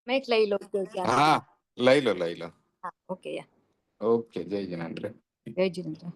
મેં લઈ લઉં છું ત્યાં સુધી. હા, લઈ લો લઈ લો. હા, ઓકે યા. ઓકે, જય જિનેન્દ્ર. જય જીનેન્દ્ર.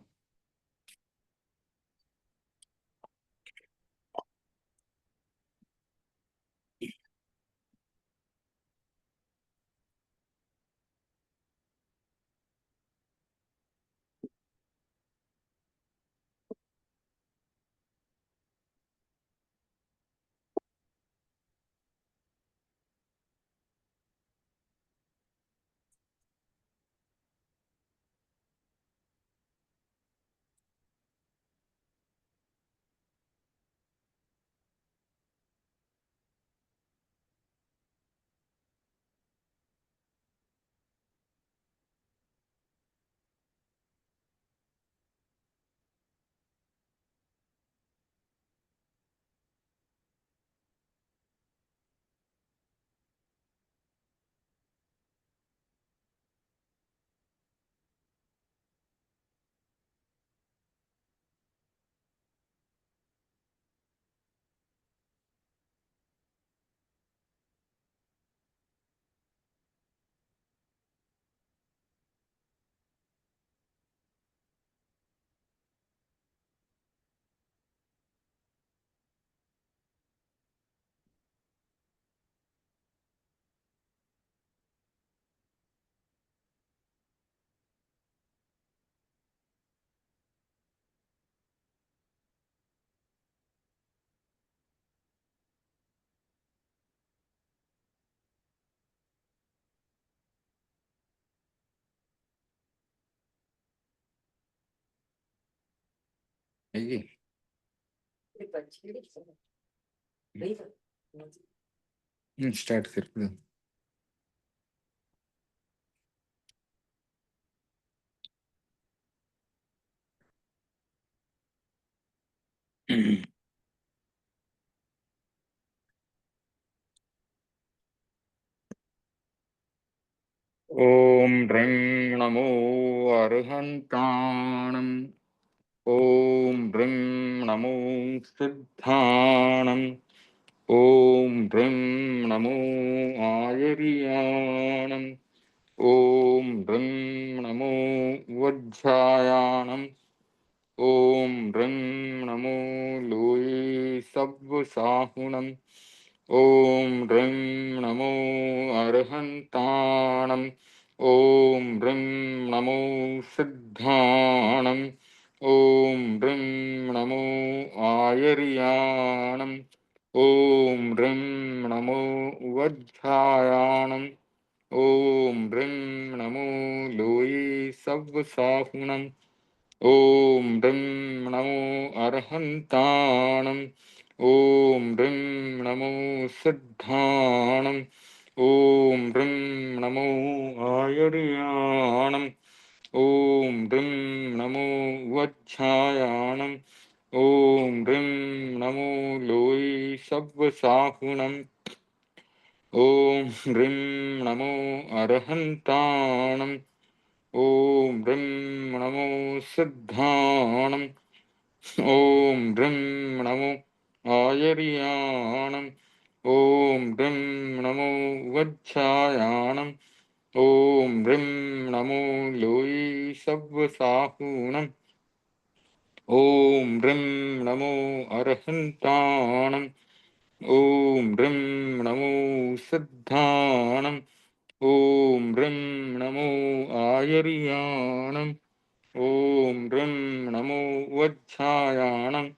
स्टार्ट कर दो. ओम ह्रीं नमो अर्हन्ताणम्. ओम ह्रीं नमो सिद्धाणम्. ओम ह्रीं नमो आयर्याणम्. ओम ह्रीं नमो वज्रायाणम्. ओम ह्रीं नमो लोये सव्वसाहुणम्. ओम ह्रीं नमो अर्हन्ताणम्. ओम ह्रीं नमो सिद्धाणम्. ओम ह्रीं नमो आयर्याणम्. ओम ह्रीं नमो वज्रायाणम्. ओम ह्रीं नमो लोये सव्वसाहुणम्. ओम ह्रीं नमो अर्हन्ताणम्. ओम ह्रीं नमो सिद्धाणम्. ओम ह्रीं नमो आयर्याणम्. ओम ह्रीं नमो वज्रायाणम्. ओम ह्रीं नमो लोये सव्वसाहुणम्. ओम ह्रीं नमो अर्हन्ताणम्. ओम ह्रीं नमो सिद्धाणम्. ओम ह्रीं नमो आयर्याणम्. ओम ह्रीं नमो वज्रायाणम्. ओम ह्रीं नमो लोये सव्वसाहुणम्. ओम ह्रीं नमो अर्हन्ताणम्. ओम ह्रीं नमो सिद्धाणम्. ओम ह्रीं नमो आयर्याणम्. ओम ह्रीं नमो वज्रायाणम्.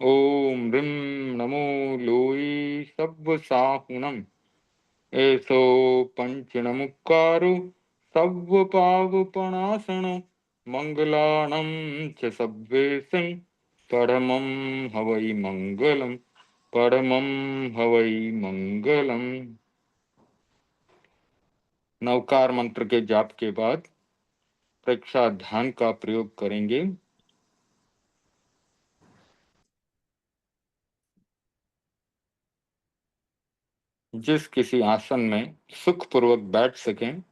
ओम ह्रीं नमो लोये सव्वसाहुणम्. एषो पंचनमुक्कारो सव्वपावपणासनो मंगलानं च सव्वेशं परमं हवै मंगलम्. परमं हवै मंगलम्. नवकार मंत्र के जाप के बाद प्रेक्षा ध्यान का प्रयोग करेंगे. जिस किसी आसन में सुखपूर्वक बैठ सकें,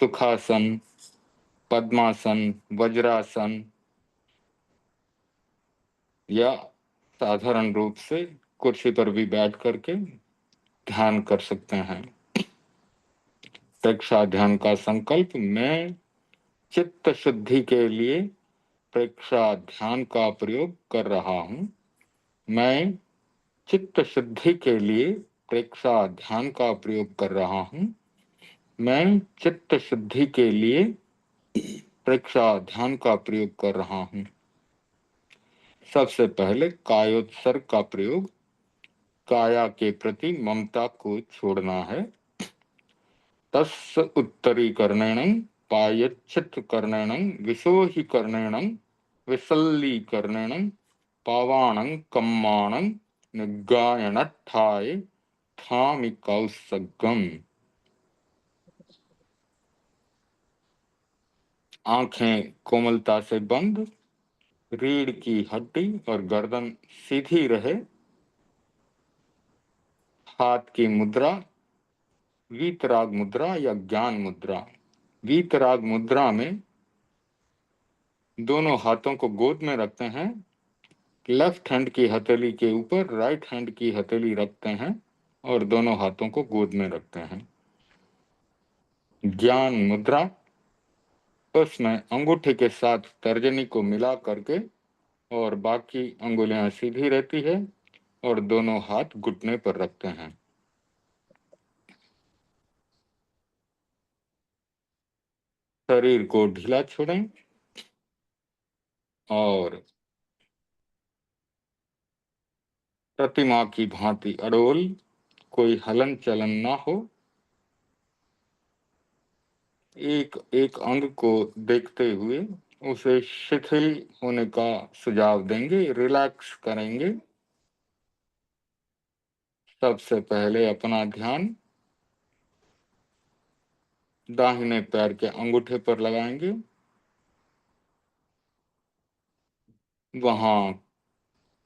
सुखासन, पद्मासन, वज्रासन या साधारण रूप से कुर्सी पर भी बैठ करके ध्यान कर सकते हैं. प्रेक्षा ध्यान का संकल्प। मैं चित्त शुद्धि के लिए प्रेक्षा ध्यान का प्रयोग कर रहा हूँ। मैं चित्त शुद्धि के लिए प्रेक्षा ध्यान का प्रयोग कर रहा हूँ। मैं चित्त शुद्धि के लिए प्रेक्षा ध्यान का प्रयोग कर रहा हूँ। सबसे पहले कायोत्सर्ग का प्रयोग। काया के प्रति ममता को छोड़ना है। तस् उत्तरीकरणेन पायच्छित्तकरणेन विशोहीकरणेन विसल्लीकरणेन पावाणं कम्माणं निगायनठाय थामिकौसगम। आंखें कोमलता से बंद, रीढ़ की हड्डी और गर्दन सीधी रहे। हाथ की मुद्रा वीतराग मुद्रा या ज्ञान मुद्रा। वीतराग मुद्रा में दोनों हाथों को गोद में रखते हैं। लेफ्ट हैंड की हथेली के ऊपर राइट हैंड की हथेली रखते हैं और दोनों हाथों को गोद में रखते हैं। ज्ञान मुद्रा, उसमें अंगूठे के साथ तर्जनी को मिला करके और बाकी अंगुलियां सीधी रहती है और दोनों हाथ घुटने पर रखते हैं। शरीर को ढीला छोड़ें और प्रतिमा की भांति अडोल, कोई हलन चलन ना हो। एक एक अंग को देखते हुए उसे शिथिल होने का सुझाव देंगे, रिलैक्स करेंगे। सबसे पहले अपना ध्यान दाहिने पैर के अंगूठे पर लगाएंगे। वहां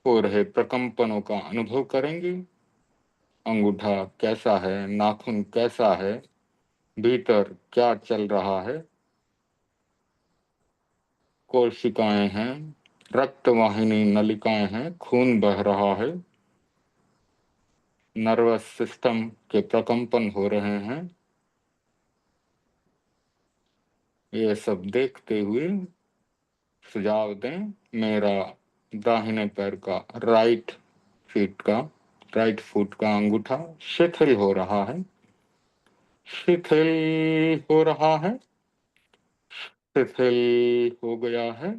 हो रहे प्रकंपनों का अनुभव करेंगे। अंगूठा कैसा है, नाखून कैसा है, भीतर क्या चल रहा है। कोशिकाएं हैं, रक्तवाहिनी नलिकाएं हैं, खून बह रहा है, नर्वस सिस्टम के प्रकंपन हो रहे हैं। ये सब देखते हुए सुझाव दें, मेरा दाहिने पैर का राइट फुट का अंगूठा शिथिल हो रहा है, शिथिल हो रहा है, शिथिल हो गया है।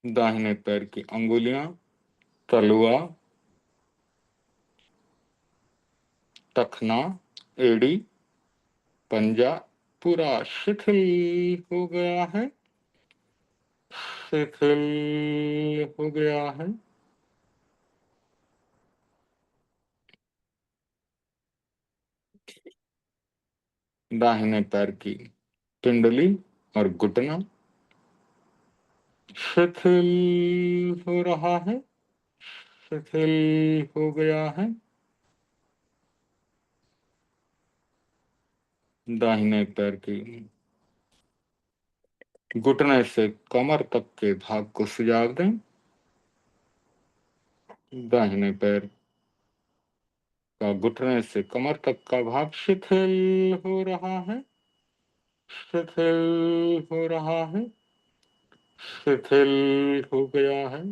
दाहिने पैर की अंगुलियां, तलुआ, टखना, एड़ी, पंजा पूरा शिथिल हो गया है, शिथिल हो गया है। दाहिने पैर की पिंडली और घुटना शिथिल हो रहा है, शिथिल हो गया है। दाहिने पैर की घुटने से कमर तक के भाग को सुझाव दें। दाहिने पैर का घुटने से कमर तक का भाग शिथिल हो रहा है, शिथिल हो रहा है, शिथिल हो गया है।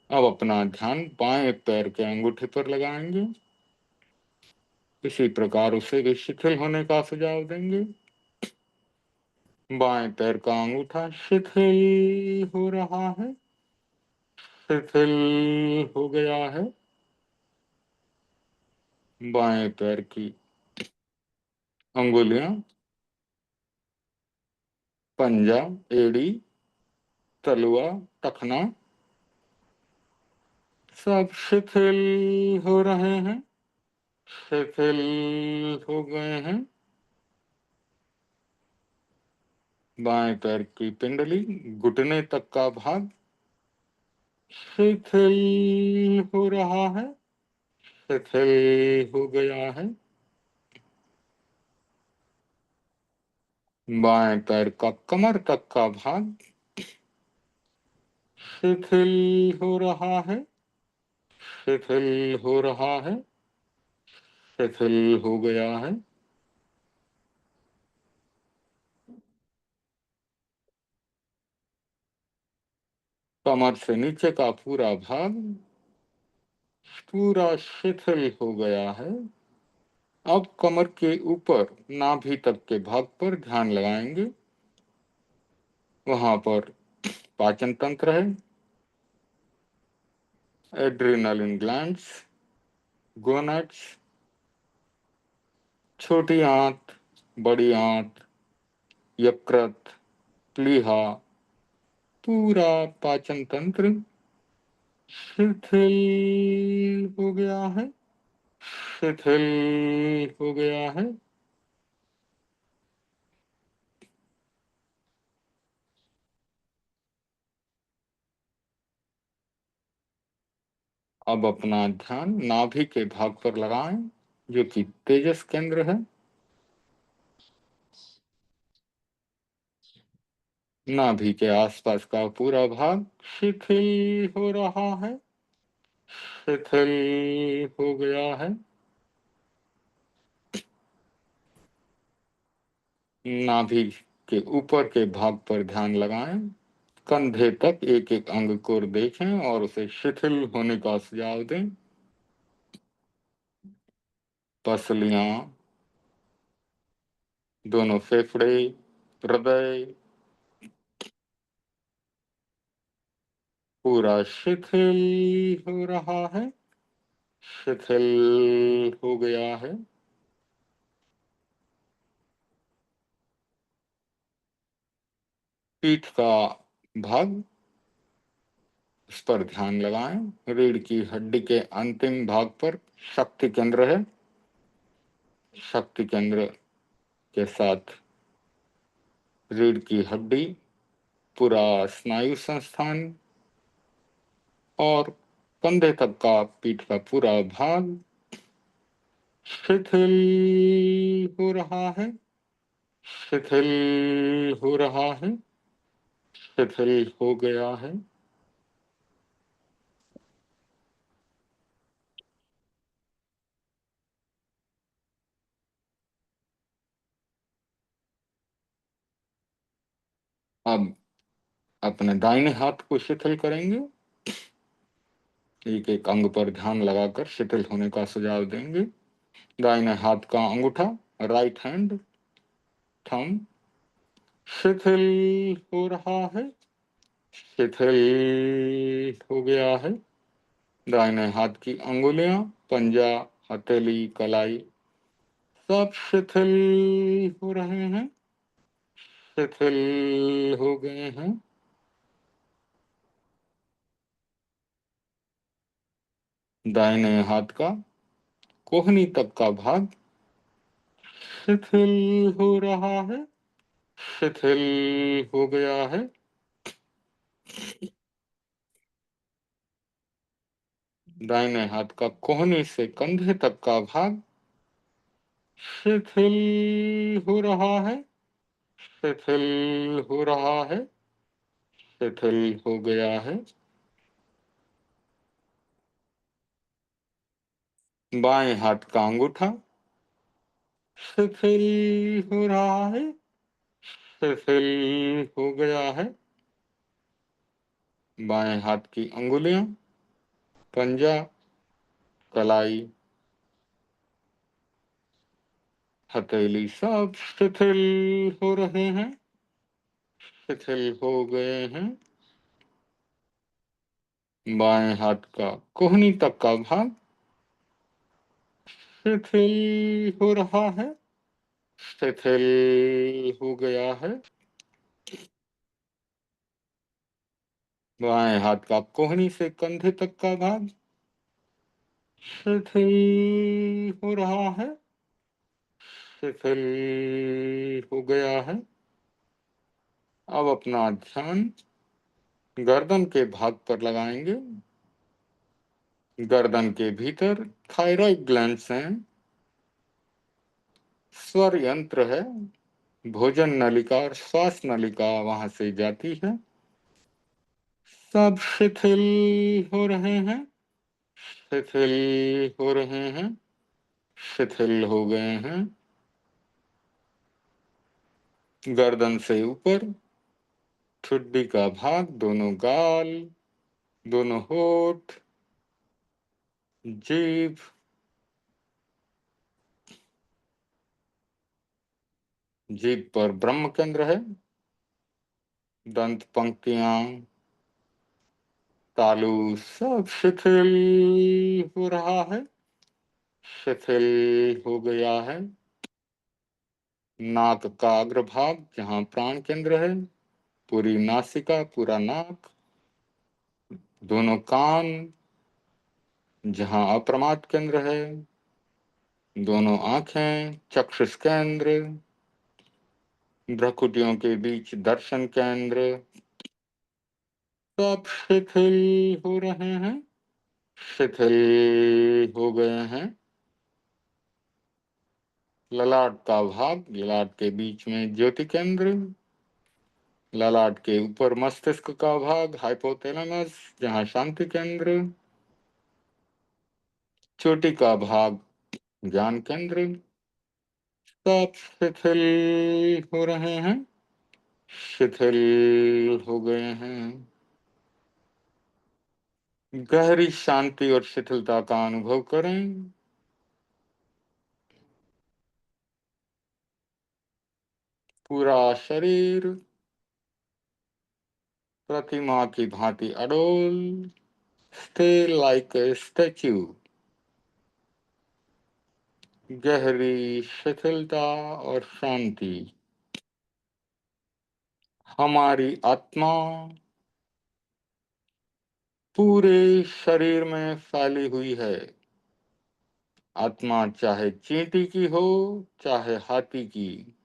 अब अपना ध्यान बाएं पैर के अंगूठे पर लगाएंगे। इसी प्रकार उसे भी शिथिल होने का सुझाव देंगे। बाएं पैर का अंगूठा शिथिल हो रहा है, शिथिल हो गया है। बाएं पैर की अंगुलियां, पंजा, एड़ी, तलुआ, टखना सब शिथिल हो रहे हैं, शिथिल हो गए हैं। बाएं पैर की पिंडली, घुटने तक का भाग शिथिल हो रहा है, शिथिल हो गया है। बाएं पैर का कमर तक का भाग शिथिल हो रहा है, शिथिल हो रहा है। शिथिल हो गया है। कमर से नीचे का पूरा भाग पूरा शिथिल हो गया है। अब कमर के ऊपर नाभि तक के भाग पर ध्यान लगाएंगे। वहां पर पाचन तंत्र है, एड्रिनलिन ग्लैंड्स, गोनाड्स, छोटी आंत, बड़ी आंत, यकृत, प्लीहा, पूरा पाचन तंत्र शिथिल हो गया है। शिथिल हो गया है। अब अपना ध्यान नाभि के भाग पर लगाएं, जो कि तेजस केंद्र है। नाभि के आसपास का पूरा भाग शिथिल हो रहा है। शिथिल हो गया है। नाभि के ऊपर के भाग पर ध्यान लगाएं। कंधे तक एक एक अंग को देखें और उसे शिथिल होने का सुझाव दें। पसलियां, दोनों फेफड़े, हृदय, पूरा शिथिल हो रहा है। शिथिल हो गया है। पीठ का भाग, इस पर ध्यान लगाएं। रीढ़ की हड्डी के अंतिम भाग पर शक्ति केंद्र है। शक्ति केंद्र के साथ रीढ़ की हड्डी, पूरा स्नायु संस्थान और कंधे तक का पीठ का पूरा भाग शिथिल हो रहा है। शिथिल हो रहा है। शिथिल हो गया है। अब अपने दाहिने हाथ को शिथिल करेंगे। एक एक अंग पर ध्यान लगाकर शिथिल होने का सुझाव देंगे। दाहिने हाथ का अंगूठा, राइट हैंड, थंब शिथिल हो रहा है। शिथिल हो गया है। दाहिने हाथ की अंगुलियां, पंजा, हथेली, कलाई सब शिथिल हो रहे हैं। शिथिल हो गए हैं। दाहिने हाथ का कोहनी तक का भाग शिथिल हो रहा है। शिथिल हो गया है। दाहिने हाथ का कोहनी से कंधे तक का भाग शिथिल हो रहा है। शिथिल हो रहा है। शिथिल हो गया है। बाएं हाथ का अंगूठा शिथिल हो रहा है। शिथिल हो गया है। बाएं हाथ की अंगुलियां, पंजा, कलाई, हथेली सब शिथिल हो रहे हैं। शिथिल हो गए हैं। बाएं हाथ का कोहनी तक का भाग शिथिल हो रहा है। शिथिल हो गया है। बाएं हाथ का कोहनी से कंधे तक का भाग शिथिल हो रहा है। शिथिल हो गया है। अब अपना ध्यान गर्दन के भाग पर लगाएंगे। गर्दन के भीतर थायराइड ग्लैंड्स हैं, स्वर यंत्र है, भोजन नलिका और श्वास नलिका वहां से जाती है। सब शिथिल हो रहे हैं। शिथिल हो रहे हैं। शिथिल हो गए हैं। गर्दन से ऊपर ठुड्डी का भाग, दोनों गाल, दोनों होठ, जीभ, जीभ पर ब्रह्म केंद्र है। दंत पंक्तियां, तालु सब शिथिल हो रहा है, शिथिल हो गया है। नाक का अग्रभाग जहां प्राण केंद्र है, पूरी नासिका, पूरा नाक, दोनों कान जहां अप्रमाद केंद्र है, दोनों आंखें, चक्षुष केंद्र, भ्रुकुटियों के बीच दर्शन केंद्र, सब शिथिल हो रहे हैं, शिथिल हो गए हैं। ललाट का भाग, ललाट के बीच में ज्योति केंद्र, ललाट के ऊपर मस्तिष्क का भाग हाइपोथैलेमस जहां शांति केंद्र, चोटी का भाग ज्ञान केंद्र, सब शिथिल हो रहे हैं, शिथिल हो गए हैं। गहरी शांति और शिथिलता का अनुभव करें। पूरा शरीर प्रतिमा की भांति अडोल, स्टे लाइक ए स्टैच्यू। गहरी शिथिलता और शांति। हमारी आत्मा पूरे शरीर में फैली हुई है। आत्मा चाहे चींटी की हो, चाहे हाथी की,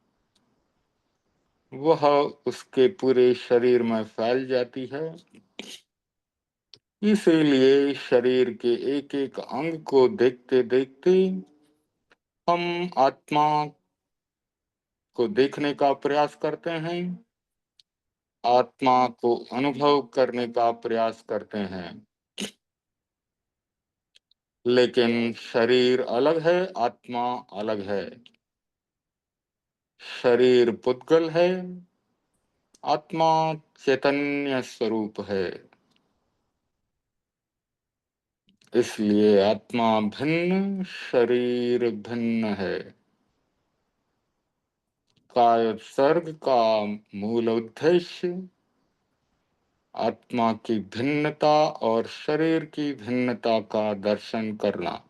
वह उसके पूरे शरीर में फैल जाती है। इसीलिए शरीर के एक एक अंग को देखते देखते हम आत्मा को देखने का प्रयास करते हैं, आत्मा को अनुभव करने का प्रयास करते हैं। लेकिन शरीर अलग है, आत्मा अलग है। शरीर पुद्गल है, आत्मा चैतन्य स्वरूप है। इसलिए आत्मा भिन्न, शरीर भिन्न है। कायसर्ग का मूल उद्देश्य आत्मा की भिन्नता और शरीर की भिन्नता का दर्शन करना।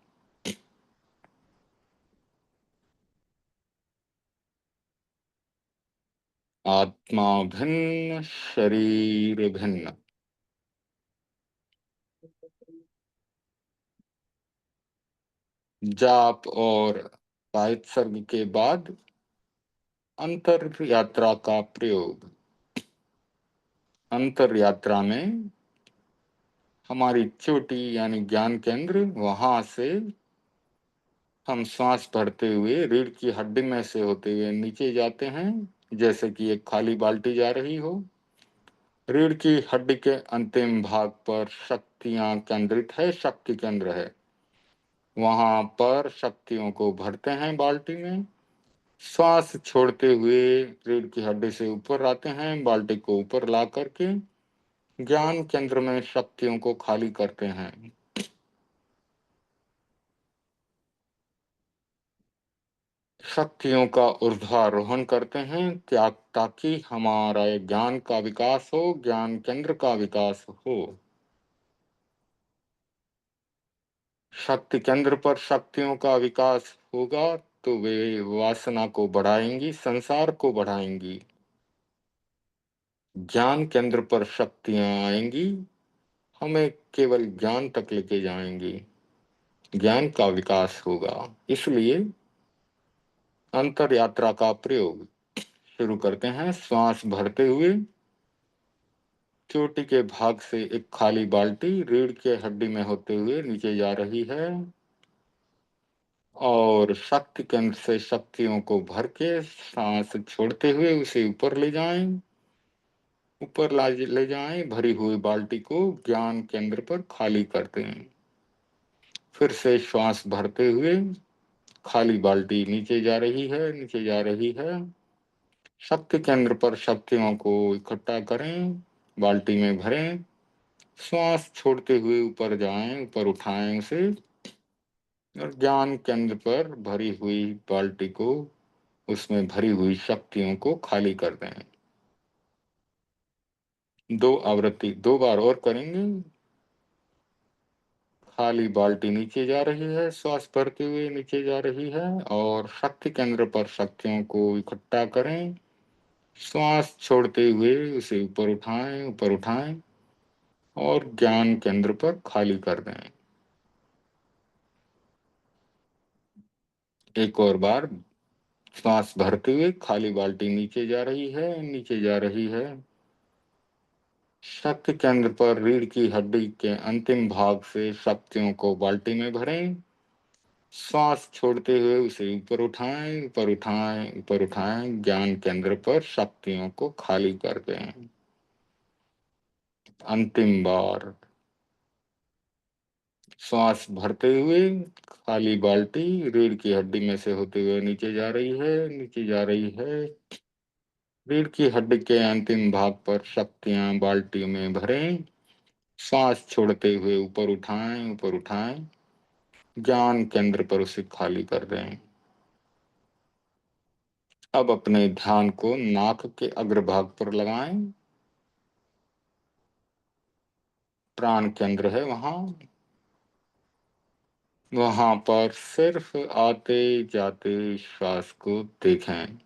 आत्मा भिन्न, शरीर भिन्न। जाप और कायसर्ग के बाद अंतर यात्रा का प्रयोग। अंतर यात्रा में हमारी चोटी यानी ज्ञान केंद्र, वहां से हम श्वास भरते हुए रीढ़ की हड्डी में से होते हुए नीचे जाते हैं, जैसे कि एक खाली बाल्टी जा रही हो। रीढ़ की हड्डी के अंतिम भाग पर शक्तियां केंद्रित है, शक्ति केंद्र है। वहां पर शक्तियों को भरते हैं बाल्टी में। श्वास छोड़ते हुए रीढ़ की हड्डी से ऊपर आते हैं, बाल्टी को ऊपर ला करके ज्ञान केंद्र में शक्तियों को खाली करते हैं। शक्तियों का ऊर्ध्वारोहण करते हैं, त्याग, ताकि हमारा ज्ञान का विकास हो, ज्ञान केंद्र का विकास हो। शक्ति केंद्र पर शक्तियों का विकास होगा तो वे वासना को बढ़ाएंगी, संसार को बढ़ाएंगी। ज्ञान केंद्र पर शक्तियां आएंगी, हमें केवल ज्ञान तक लेके जाएंगी, ज्ञान का विकास होगा। इसलिए अंतर यात्रा का प्रयोग शुरू करते हैं। श्वास भरते हुए चोटी के भाग से एक खाली बाल्टी रीढ़ के हड्डी में होते हुए नीचे जा रही है, और शक्ति केंद्र से शक्तियों को भर के सांस छोड़ते हुए उसे ऊपर ले जाएं, ऊपर ले जाएं। भरी हुई बाल्टी को ज्ञान केंद्र पर खाली करते हैं। फिर से श्वास भरते हुए खाली बाल्टी नीचे जा रही है, नीचे जा रही है। शक्ति केंद्र पर शक्तियों को इकट्ठा करें, बाल्टी में भरें, श्वास छोड़ते हुए ऊपर जाएं, ऊपर उठाएं उसे, और ज्ञान केंद्र पर भरी हुई बाल्टी को, उसमें भरी हुई शक्तियों को खाली कर दें। 2 आवृत्ति 2 बार और करेंगे। खाली बाल्टी नीचे जा रही है, श्वास भरते हुए नीचे जा रही है, और शक्ति केंद्र पर शक्तियों को इकट्ठा करें, श्वास छोड़ते हुए उसे ऊपर उठाएं, ऊपर उठाएं, और ज्ञान केंद्र पर खाली कर दें। एक और बार श्वास भरते हुए खाली बाल्टी नीचे जा रही है, नीचे जा रही है। शक्ति केंद्र पर रीढ़ की हड्डी के अंतिम भाग से शक्तियों को बाल्टी में भरें, श्वास छोड़ते हुए उसे ऊपर उठाएं, ऊपर उठाएं, ऊपर उठाएं, ज्ञान केंद्र पर शक्तियों को खाली कर दें। अंतिम बार श्वास भरते हुए खाली बाल्टी रीढ़ की हड्डी में से होते हुए नीचे जा रही है, नीचे जा रही है। रीढ़ की हड्डी के अंतिम भाग पर शक्तियां बाल्टी में भरें, सांस छोड़ते हुए ऊपर उठाएं, ऊपर उठाएं, ज्ञान केंद्र पर उसे खाली कर दें। अब अपने ध्यान को नाक के अग्रभाग पर लगाएं, प्राण केंद्र है वहां, वहां पर सिर्फ आते जाते श्वास को देखें।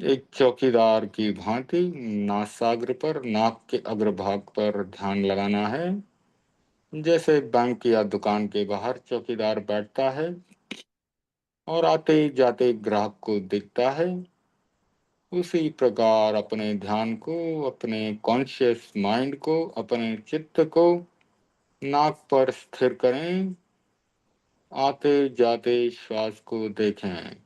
एक चौकीदार की भांति नासाग्र पर, नाक के अग्रभाग पर ध्यान लगाना है। जैसे बैंक या दुकान के बाहर चौकीदार बैठता है और आते जाते ग्राहक को दिखता है, उसी प्रकार अपने ध्यान को, अपने कॉन्शियस माइंड को, अपने चित्त को नाक पर स्थिर करें, आते जाते श्वास को देखें।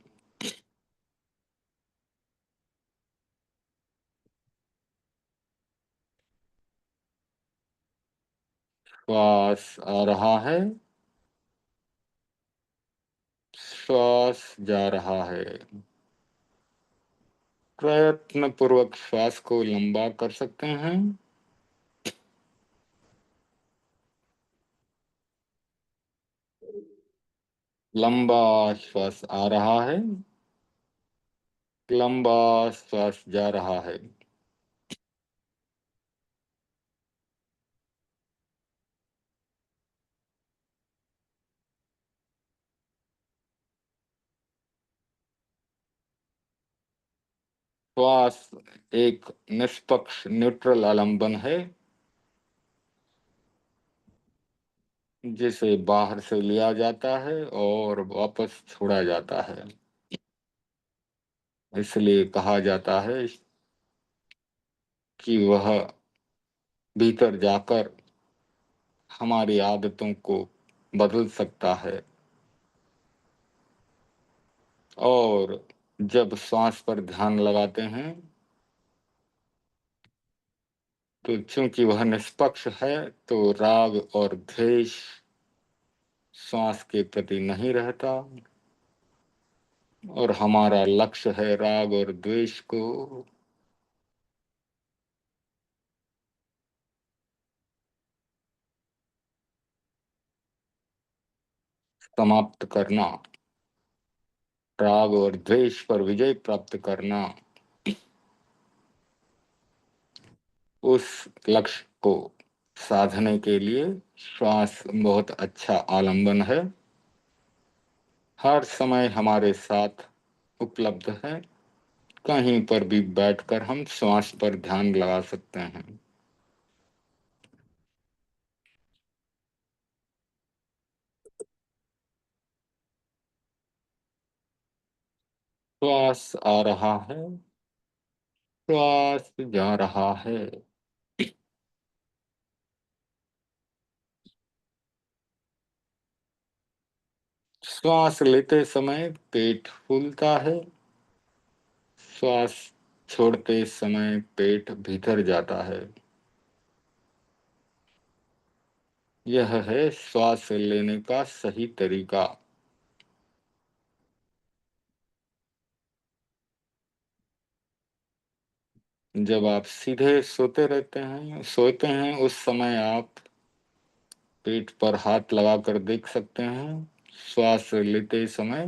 श्वास आ रहा है, श्वास जा रहा है। प्रयत्न पूर्वक श्वास को लंबा कर सकते हैं। लंबा श्वास आ रहा है, लंबा श्वास जा रहा है। श्वास एक निष्पक्ष न्यूट्रल आलंबन है, जिसे बाहर से लिया जाता है और वापस छोड़ा जाता है। इसलिए कहा जाता है कि वह भीतर जाकर हमारी आदतों को बदल सकता है। और जब श्वास पर ध्यान लगाते हैं तो चूंकि वह निष्पक्ष है, तो राग और द्वेष श्वास के प्रति नहीं रहता, और हमारा लक्ष्य है राग और द्वेष को समाप्त करना, राग और द्वेष पर विजय प्राप्त करना। उस लक्ष्य को साधने के लिए श्वास बहुत अच्छा आलंबन है, हर समय हमारे साथ उपलब्ध है। कहीं पर भी बैठकर हम श्वास पर ध्यान लगा सकते हैं। श्वास आ रहा है, श्वास जा रहा है। श्वास लेते समय पेट फूलता है, श्वास छोड़ते समय पेट भीतर जाता है। यह है श्वास लेने का सही तरीका। जब आप सीधे सोते हैं उस समय आप पेट पर हाथ लगाकर देख सकते हैं। श्वास लेते समय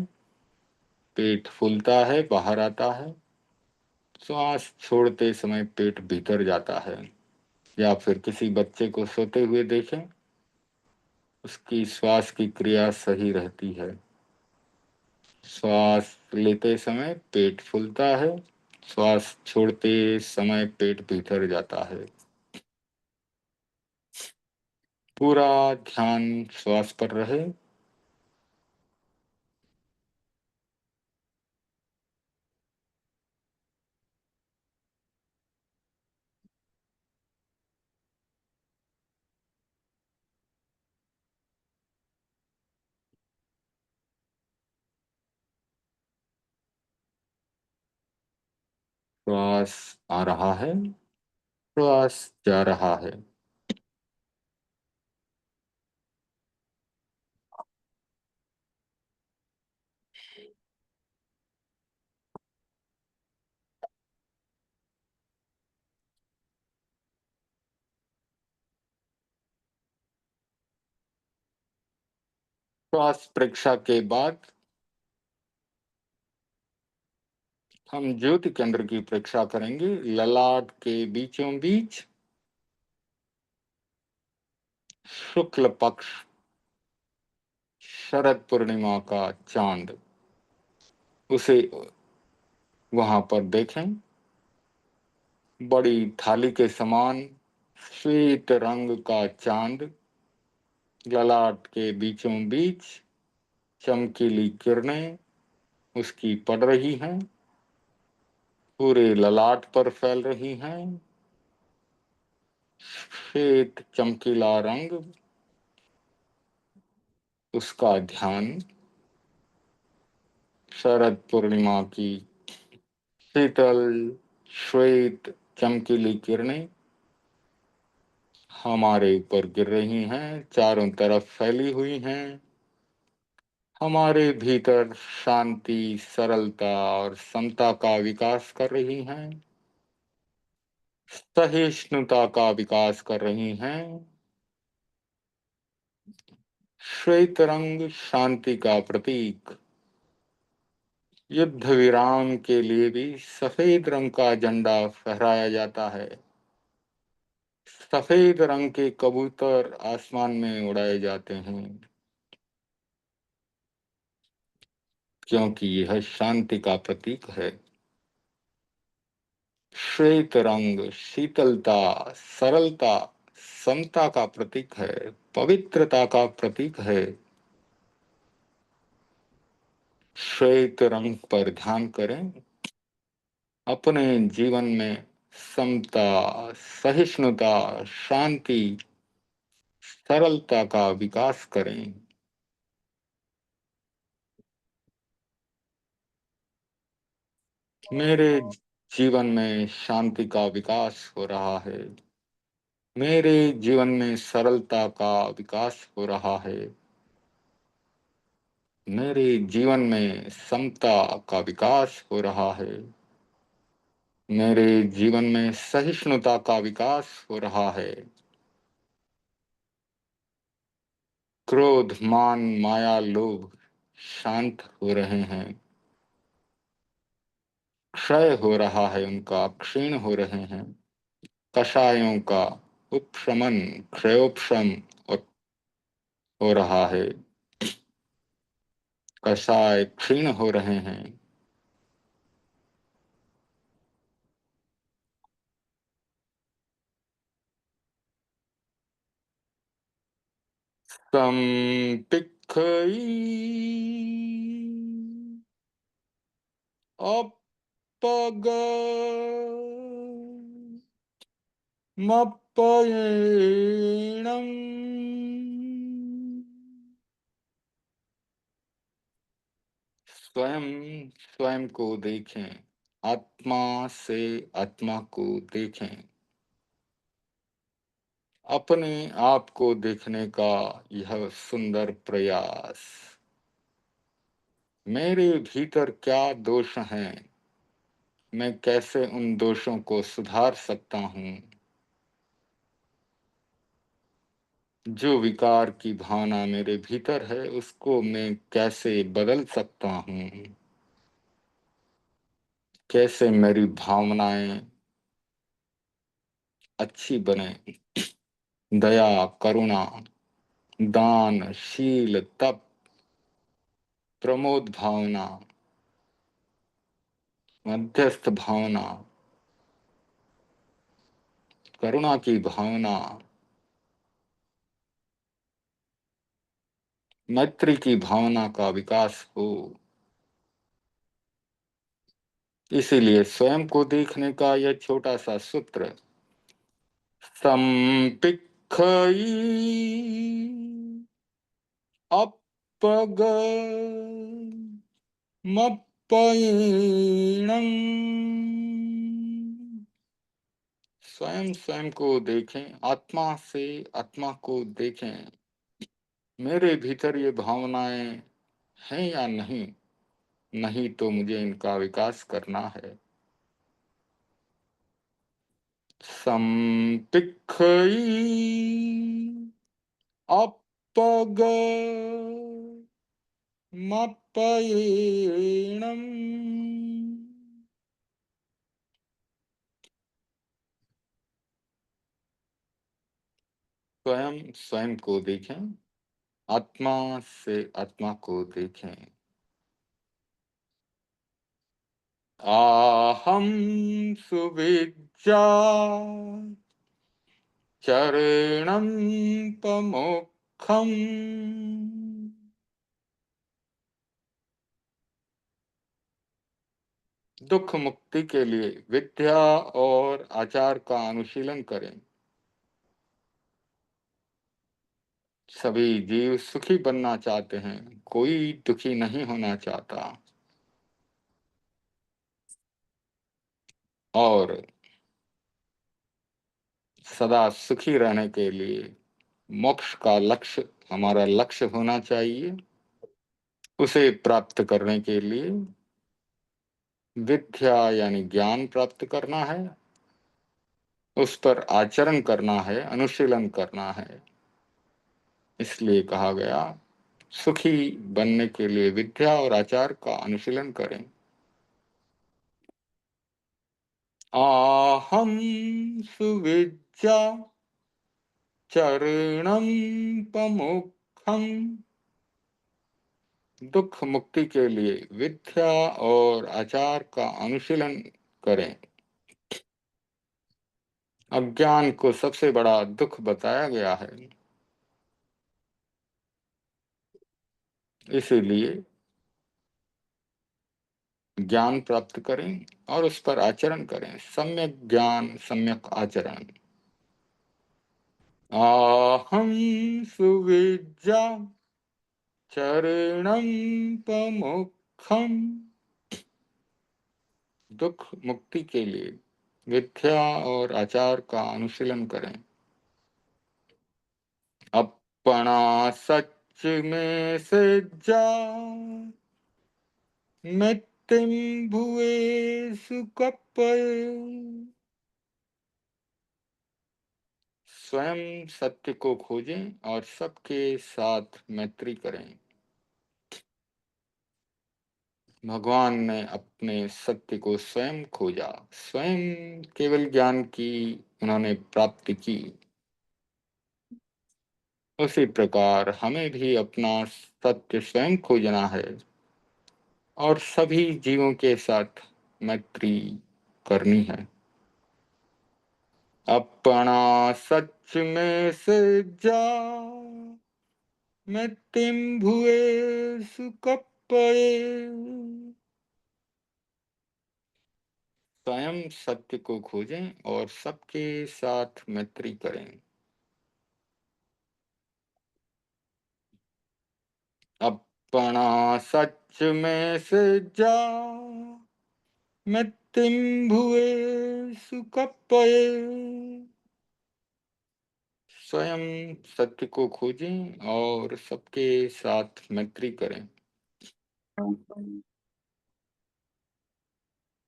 पेट फूलता है, बाहर आता है। श्वास छोड़ते समय पेट भीतर जाता है। या फिर किसी बच्चे को सोते हुए देखें, उसकी श्वास की क्रिया सही रहती है। श्वास लेते समय पेट फूलता है, श्वास छोड़ते समय पेट भीतर जाता है। पूरा ध्यान श्वास पर रहे। श्वास आ रहा है, श्वास जा रहा है। श्वास परीक्षा के बाद हम ज्योति केंद्र की परीक्षा करेंगे। ललाट के बीचों बीच शुक्ल पक्ष शरद पूर्णिमा का चांद, उसे वहां पर देखें। बड़ी थाली के समान श्वेत रंग का चांद ललाट के बीचों बीच, चमकीली किरणें उसकी पड़ रही हैं, पूरे ललाट पर फैल रही हैं। श्वेत चमकीला रंग, उसका ध्यान शरद पूर्णिमा की शीतल श्वेत चमकीली किरणें हमारे ऊपर गिर रही हैं, चारों तरफ फैली हुई हैं। हमारे भीतर शांति, सरलता और समता का विकास कर रही हैं, सहिष्णुता का विकास कर रही हैं। श्वेत रंग शांति का प्रतीक। युद्ध विराम के लिए भी सफेद रंग का झंडा फहराया जाता है। सफेद रंग के कबूतर आसमान में उड़ाए जाते हैं, क्योंकि यह शांति का प्रतीक है। श्वेत रंग शीतलता, सरलता, समता का प्रतीक है, पवित्रता का प्रतीक है। श्वेत रंग पर ध्यान करें। अपने जीवन में समता, सहिष्णुता, शांति, सरलता का विकास करें। मेरे जीवन में शांति का विकास हो रहा है। मेरे जीवन में सरलता का विकास हो रहा है। मेरे जीवन में समता का विकास हो रहा है। मेरे जीवन में सहिष्णुता का विकास हो रहा है। क्रोध, मान, माया, लोभ शांत हो रहे हैं। क्षय हो रहा है, उनका क्षीण हो रहे हैं। कषायों का उपशमन, क्षयोपशम हो रहा है। कषाय क्षीण हो रहे हैं। संपिक्खई अपग मप्पयेणं। स्वयं स्वयं को देखें, आत्मा से आत्मा को देखें। अपने आप को देखने का यह सुंदर प्रयास। मेरे भीतर क्या दोष हैं, मैं कैसे उन दोषों को सुधार सकता हूँ। जो विकार की भावना मेरे भीतर है उसको मैं कैसे बदल सकता हूँ। कैसे मेरी भावनाएं अच्छी बने। दया, करुणा, दान, शील, तप, प्रमोद भावना, मध्यस्थ भावना, करुणा की भावना, मैत्री की भावना का विकास हो। इसीलिए स्वयं को देखने का यह छोटा सा सूत्र, संपिक्खई अपग मप्पयीणं। स्वयं स्वयं को देखें, आत्मा से आत्मा को देखें। मेरे भीतर ये भावनाएं हैं या नहीं, नहीं तो मुझे इनका विकास करना है। संपिक्खई अपग मप्पयीणम्। स्वयं स्वयं को देखें, आत्मा से आत्मा को देखें। आहम सुविज्जा चरणं पमोक्षम। दुख मुक्ति के लिए विद्या और आचार का अनुशीलन करें। सभी जीव सुखी बनना चाहते हैं, कोई दुखी नहीं होना चाहता। और सदा सुखी रहने के लिए मोक्ष का लक्ष्य हमारा लक्ष्य होना चाहिए। उसे प्राप्त करने के लिए विद्या यानी ज्ञान प्राप्त करना है, उस पर आचरण करना है, अनुशीलन करना है। इसलिए कहा गया सुखी बनने के लिए विद्या और आचार का अनुशीलन करें। आहम सुविज्जा चरणं पमोक्षम। दुख मुक्ति के लिए विद्या और आचार का अनुशीलन करें। अज्ञान को सबसे बड़ा दुख बताया गया है, इसीलिए ज्ञान प्राप्त करें और उस पर आचरण करें। सम्यक ज्ञान, सम्यक आचरण। आहम सुविज्जा चरणं पमोक्षम। दुख मुक्ति के लिए विद्या और आचार का अनुशीलन करें। अपना सच में से जा मृत्युम भुए सुकपय। स्वयं सत्य को खोजें और सबके साथ मैत्री करें। भगवान ने अपने सत्य को स्वयं खोजा, स्वयं केवल ज्ञान की उन्होंने प्राप्ति की। उसी प्रकार हमें भी अपना सत्य स्वयं खोजना है और सभी जीवों के साथ मैत्री करनी है। अपना सच में से जा मृत्युम भुए सुकपये। स्वयं सत्य को खोजें और सबके साथ मैत्री करें। अपना सच में से जा मृत्युम भुए सुकपये। स्वयं सत्य को खोजें और सबके साथ मैत्री करें।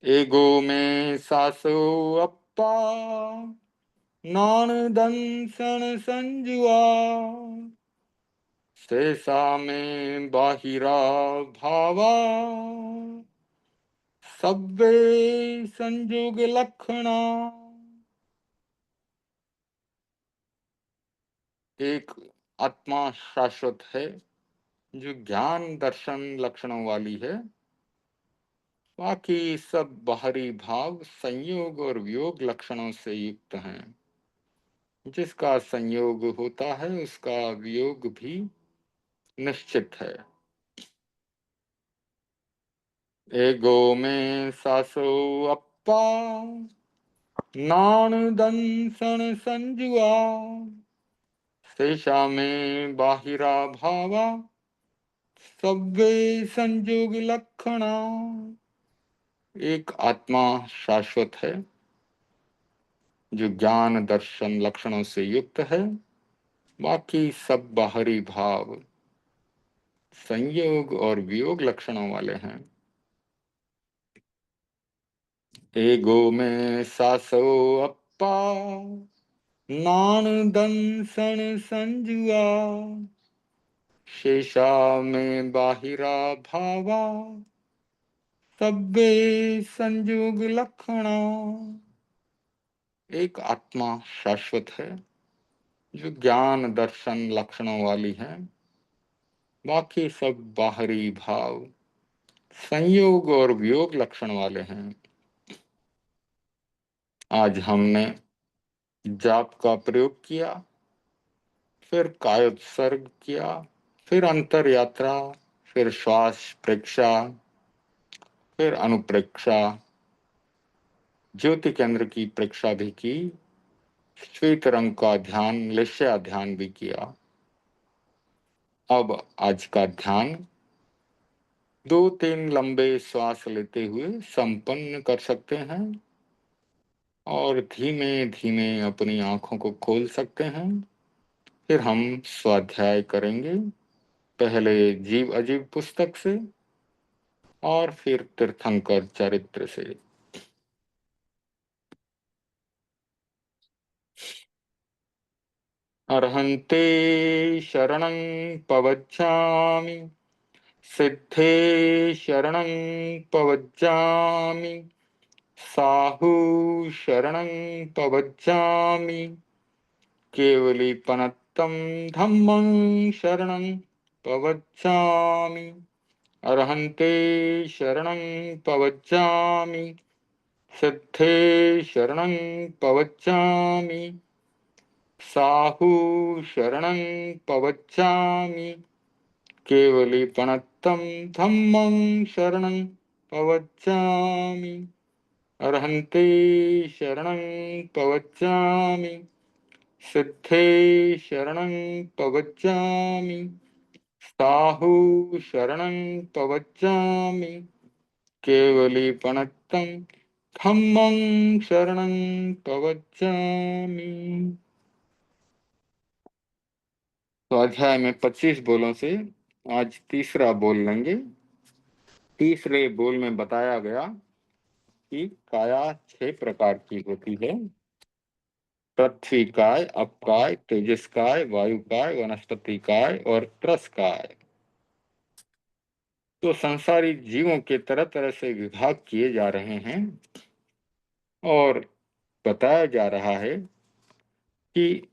एगो में सासो अप्पा नान दंसन संजुआ शेषा में बाहिरा भावा सब्बे संयोग लक्षणा। एक आत्मा शाश्वत है जो ज्ञान दर्शन लक्षणों वाली है, बाकी सब बाहरी भाव संयोग और वियोग लक्षणों से युक्त हैं। जिसका संयोग होता है उसका वियोग भी निश्चित है। एगो में सासो अप्पा नान दंसन संजुआ शेषा में बाहिरा भावा सब्बे संयोग लक्षणा। एक आत्मा शाश्वत है जो ज्ञान दर्शन लक्षणों से युक्त है, बाकी सब बाहरी भाव संयोग और वियोग लक्षणों वाले हैं। एगो में सासो अप्पा नान दंसन संजुआ शेषा में बाहिरा भावा सब्बे संयोग लक्षणा। एक आत्मा शाश्वत है जो ज्ञान दर्शन लक्षणों वाली है, बाकी सब बाहरी भाव संयोग और वियोग लक्षण वाले हैं। आज हमने जाप का प्रयोग किया, फिर कायोत्सर्ग किया, फिर अंतर यात्रा, फिर श्वास प्रेक्षा, फिर अनुप्रेक्षा, ज्योति केंद्र की प्रेक्षा भी की, श्वेत रंग का ध्यान लक्ष्य ध्यान भी किया। अब आज का ध्यान 2-3 लंबे श्वास लेते हुए संपन्न कर सकते हैं और धीमे धीमे अपनी आंखों को खोल सकते हैं। फिर हम स्वाध्याय करेंगे, पहले जीव अजीब पुस्तक से और फिर तीर्थंकर चरित्र से। अर्हन्ते शरणं पवज्जामि सिद्धे शरणं पवज्जामि साहु शरणं पवज्जामि केवलीपनत्तं धम्मं शरणं पवज्जामि। अर्हन्ते शरणं पवज्जामि सिद्धे शरणं पवज्जामि साहु शरणं पवज्जामि केवलीपनत्तं धम्मं शरणं पवज्जामि। अर्हन्ते शरणं पवज्जामि सिद्धे शरणं पवज्जामि साहु शरणं पवज्जामि केवलीपनत्तं धम्मं शरणं पवज्जामि। तो अध्याय में 25 बोलों से आज तीसरा बोल लेंगे। तीसरे बोल में बताया गया कि काया 6 प्रकार की होती है: पृथ्वी काय, अपकाय, तेजस काय, वायु काय, वनस्पति काय और त्रस काय। तो संसारी जीवों के तरह तरह से विभाग किए जा रहे हैं और बताया जा रहा है कि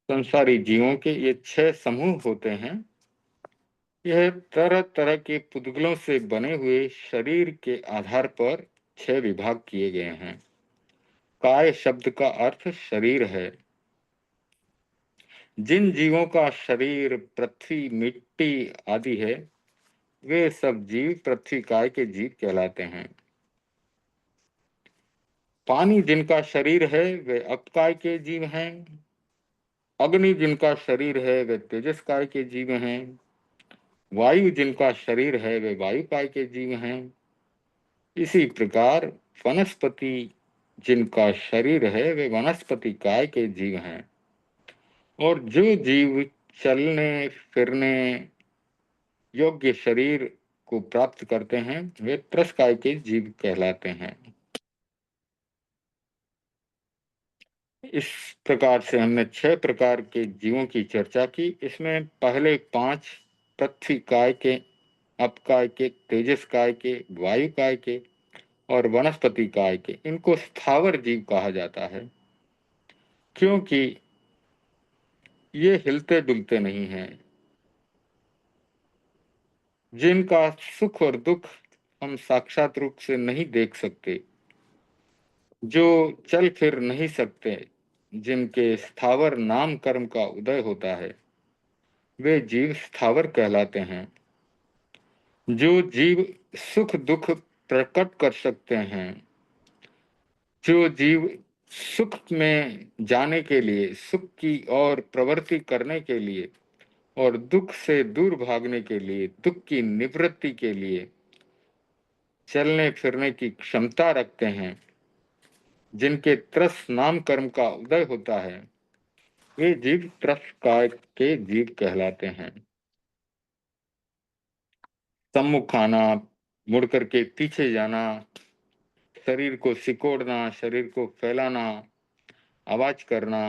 संसारी जीवों के ये 6 समूह होते हैं। यह तरह तरह के पुद्गलों से बने हुए शरीर के आधार पर 6 विभाग किए गए हैं। काय शब्द का अर्थ शरीर है। जिन जीवों का शरीर पृथ्वी, मिट्टी आदि है, वे सब जीव पृथ्वी काय के जीव कहलाते हैं। पानी जिनका शरीर है वे अपकाय के जीव हैं। अग्नि जिनका शरीर है वे तेजस काय के जीव हैं। वायु जिनका शरीर है वे वायु काय के जीव हैं। इसी प्रकार वनस्पति जिनका शरीर है वे वनस्पति काय के जीव हैं। और जो जीव चलने फिरने योग्य शरीर को प्राप्त करते हैं वे त्रसकाय के जीव कहलाते हैं। इस प्रकार से हमने 6 प्रकार के जीवों की चर्चा की। इसमें पहले 5 पृथ्वी काय के, अपकाय के, तेजस काय के, वायु काय के और वनस्पति काय के, इनको स्थावर जीव कहा जाता है, क्योंकि ये हिलते डुलते नहीं हैं, जिनका सुख और दुख हम साक्षात रूप से नहीं देख सकते, जो चल फिर नहीं सकते, जिनके स्थावर नाम कर्म का उदय होता है, वे जीव स्थावर कहलाते हैं। जो जीव सुख दुख प्रकट कर सकते हैं, जो जीव सुख में जाने के लिए, सुख की और प्रवृत्ति करने के लिए और दुख से दूर भागने के लिए, दुख की निवृत्ति के लिए चलने फिरने की क्षमता रखते हैं, जिनके त्रस नाम कर्म का उदय होता है, वे जीव त्रस काय के जीव कहलाते हैं। सम्मुख आना, मुड़ करके पीछे जाना, शरीर को सिकोड़ना, शरीर को फैलाना, आवाज करना,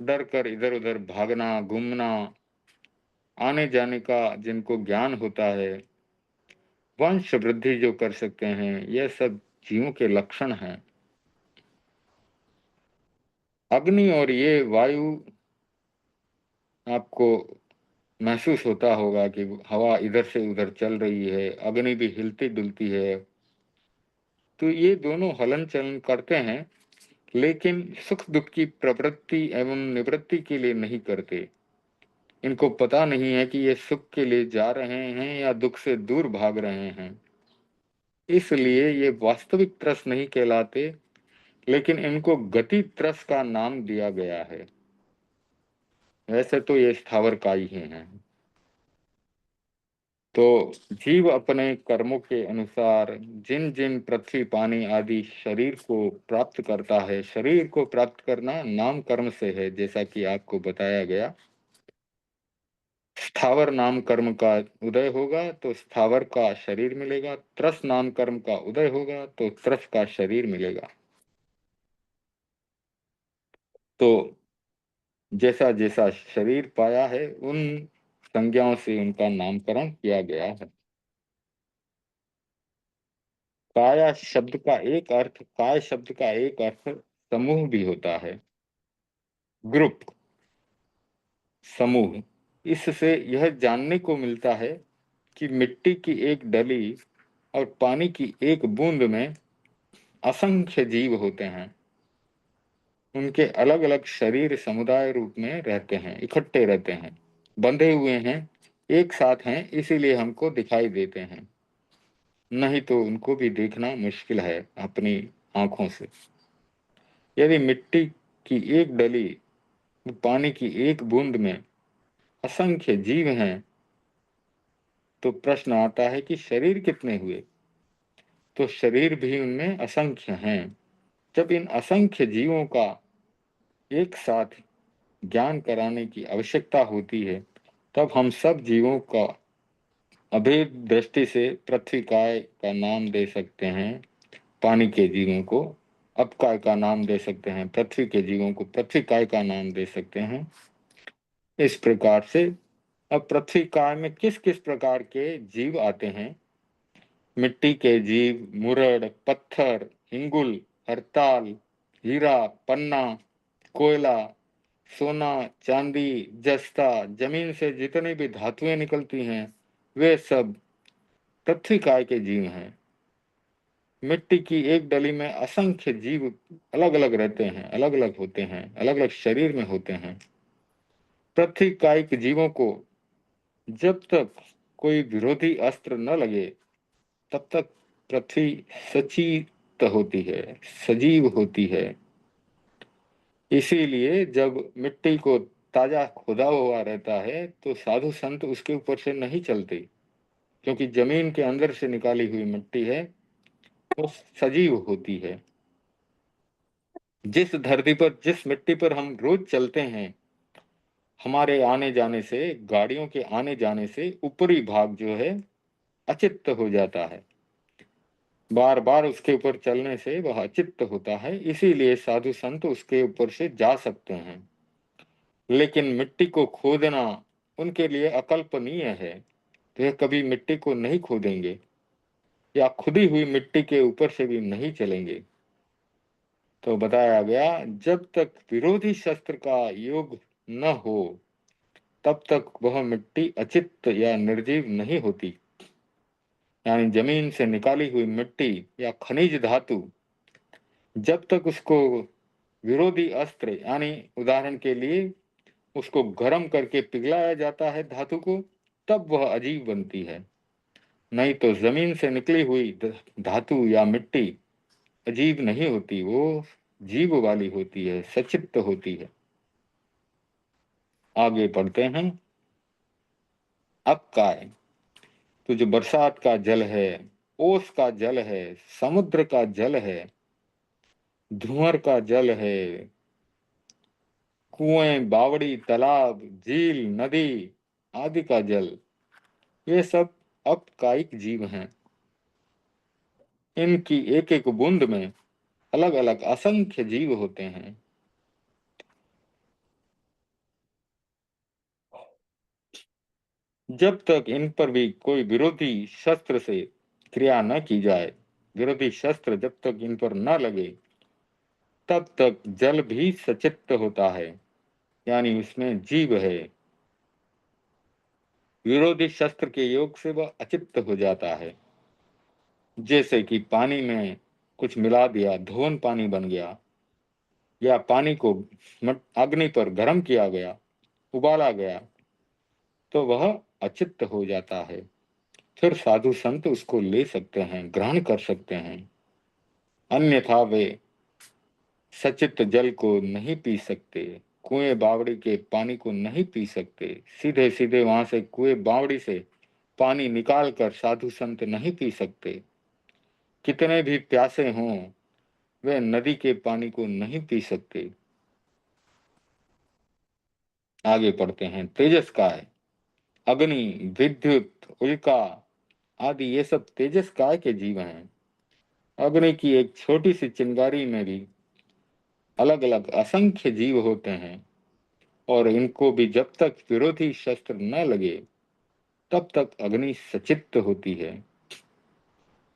डर कर इधर उधर भागना, घूमना, आने जाने का जिनको ज्ञान होता है, वंश वृद्धि जो कर सकते हैं, यह सब जीवों के लक्षण हैं। अग्नि और ये वायु, आपको महसूस होता होगा कि हवा इधर से उधर चल रही है, अग्नि भी हिलती डुलती है, तो ये दोनों हलन चलन करते हैं, लेकिन सुख दुख की प्रवृत्ति एवं निवृत्ति के लिए नहीं करते। इनको पता नहीं है कि ये सुख के लिए जा रहे हैं या दुख से दूर भाग रहे हैं, इसलिए ये वास्तविक त्रस नहीं कहलाते, लेकिन इनको गति त्रस का नाम दिया गया है। वैसे तो ये स्थावर काई ही हैं। तो जीव अपने कर्मों के अनुसार जिन जिन पृथ्वी पानी आदि शरीर को प्राप्त करता है, शरीर को प्राप्त करना नाम कर्म से है, जैसा कि आपको बताया गया। स्थावर नाम कर्म का उदय होगा तो स्थावर का शरीर मिलेगा, त्रस नाम कर्म का उदय होगा तो त्रस का शरीर मिलेगा। तो जैसा जैसा शरीर पाया है, उन संज्ञाओं से उनका नामकरण किया गया है। काया शब्द का एक अर्थ, काय शब्द का एक अर्थ समूह भी होता है, ग्रुप, समूह। इससे यह जानने को मिलता है कि मिट्टी की एक डली और पानी की एक बूंद में असंख्य जीव होते हैं। उनके अलग अलग शरीर समुदाय रूप में रहते हैं, इकट्ठे रहते हैं, बंधे हुए हैं, एक साथ हैं, इसीलिए हमको दिखाई देते हैं, नहीं तो उनको भी देखना मुश्किल है अपनी आंखों से। यदि मिट्टी की एक डली, पानी की एक बूंद में असंख्य जीव हैं, तो प्रश्न आता है कि शरीर कितने हुए? तो शरीर भी उनमें असंख्य हैं। जब इन असंख्य जीवों का एक साथ ज्ञान कराने की आवश्यकता होती है, तब हम सब जीवों का अभेद दृष्टि से पृथ्वी काय का नाम दे सकते हैं, पानी के जीवों को अपकाय का नाम दे सकते हैं, पृथ्वी के जीवों को पृथ्वी काय का नाम दे सकते हैं। इस प्रकार से अब पृथ्वी काय में किस किस प्रकार के जीव आते हैं? मिट्टी के जीव मुरड़, पत्थर, हिंगुल, हरताल, हीरा, पन्ना, कोयला, सोना, चांदी, जस्ता, जमीन से जितनी भी धातुएं निकलती हैं, वे सब पृथ्वी काय के जीव हैं। मिट्टी की एक डली में असंख्य जीव अलग अलग रहते हैं, अलग अलग होते हैं, अलग अलग शरीर में होते हैं। पृथ्वी काय के जीवों को जब तक कोई विरोधी अस्त्र न लगे, तब तक पृथ्वी सचित होती है, सजीव होती है। इसीलिए जब मिट्टी को ताजा खुदा हुआ रहता है, तो साधु संत उसके ऊपर से नहीं चलते, क्योंकि जमीन के अंदर से निकाली हुई मिट्टी है, वो सजीव होती है। जिस धरती पर, जिस मिट्टी पर हम रोज चलते हैं, हमारे आने जाने से, गाड़ियों के आने जाने से ऊपरी भाग जो है अचित्त हो जाता है। बार बार उसके ऊपर चलने से वह अचित्त होता है, इसीलिए साधु संत उसके ऊपर से जा सकते हैं। लेकिन मिट्टी को खोदना उनके लिए अकल्पनीय है, तो यह कभी मिट्टी को नहीं खोदेंगे या खुदी हुई मिट्टी के ऊपर से भी नहीं चलेंगे। तो बताया गया, जब तक विरोधी शस्त्र का योग न हो तब तक वह मिट्टी अचित्त या निर्जीव नहीं होती। यानी जमीन से निकाली हुई मिट्टी या खनिज धातु जब तक उसको विरोधी अस्त्र, यानी उदाहरण के लिए उसको गर्म करके पिघलाया जाता है धातु को, तब वह अजीब बनती है। नहीं तो जमीन से निकली हुई धातु या मिट्टी अजीब नहीं होती, वो जीव वाली होती है, सचित्त होती है। आगे पढ़ते हैं। अब काय, तो जो बरसात का जल है, ओस का जल है, समुद्र का जल है, धुआं का जल है, कुएं, बावड़ी, तालाब, झील, नदी आदि का जल, ये सब अपकायिक जीव हैं। इनकी एक एक बूंद में अलग अलग असंख्य जीव होते हैं। जब तक इन पर भी कोई विरोधी शस्त्र से क्रिया न की जाए, विरोधी शस्त्र जब तक इन पर न लगे, तब तक जल भी सचित्त होता है, यानी उसमें जीव है। विरोधी शस्त्र के योग से वह अचित्त हो जाता है। जैसे कि पानी में कुछ मिला दिया, धोवन पानी बन गया, या पानी को अग्नि पर गर्म किया गया, उबाला गया, तो वह अचित्त हो जाता है। फिर साधु संत उसको ले सकते हैं, ग्रहण कर सकते हैं। अन्यथा वे सचित जल को नहीं पी सकते, कुएं बावड़ी के पानी को नहीं पी सकते। सीधे सीधे वहां से कुएं बावड़ी से पानी निकाल कर साधु संत नहीं पी सकते। कितने भी प्यासे हों, वे नदी के पानी को नहीं पी सकते। आगे पढ़ते हैं। तेजस काय, अग्नि, विद्युत, उल्का आदि ये सब तेजस काय के जीव हैं। अग्नि की एक छोटी सी चिंगारी में भी अलग अलग असंख्य जीव होते हैं, और इनको भी जब तक विरोधी शस्त्र न लगे तब तक अग्नि सचित्त होती है।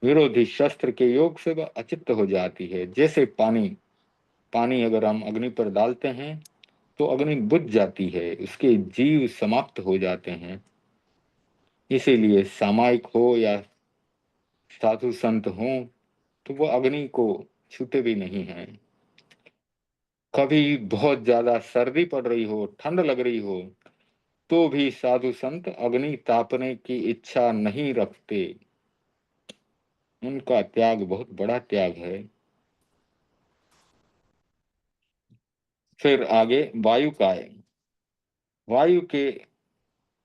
विरोधी शस्त्र के योग से वह अचित्त हो जाती है। जैसे पानी, पानी अगर हम अग्नि पर डालते हैं तो अग्नि बुझ जाती है, उसके जीव समाप्त हो जाते हैं। इसीलिए सामायिक हो या साधु संत हो, तो वो अग्नि को छूते भी नहीं हैं। कभी बहुत ज्यादा सर्दी पड़ रही हो, ठंड लग रही हो, तो भी साधु संत अग्नि तापने की इच्छा नहीं रखते। उनका त्याग बहुत बड़ा त्याग है। फिर आगे वायु का है। वायु के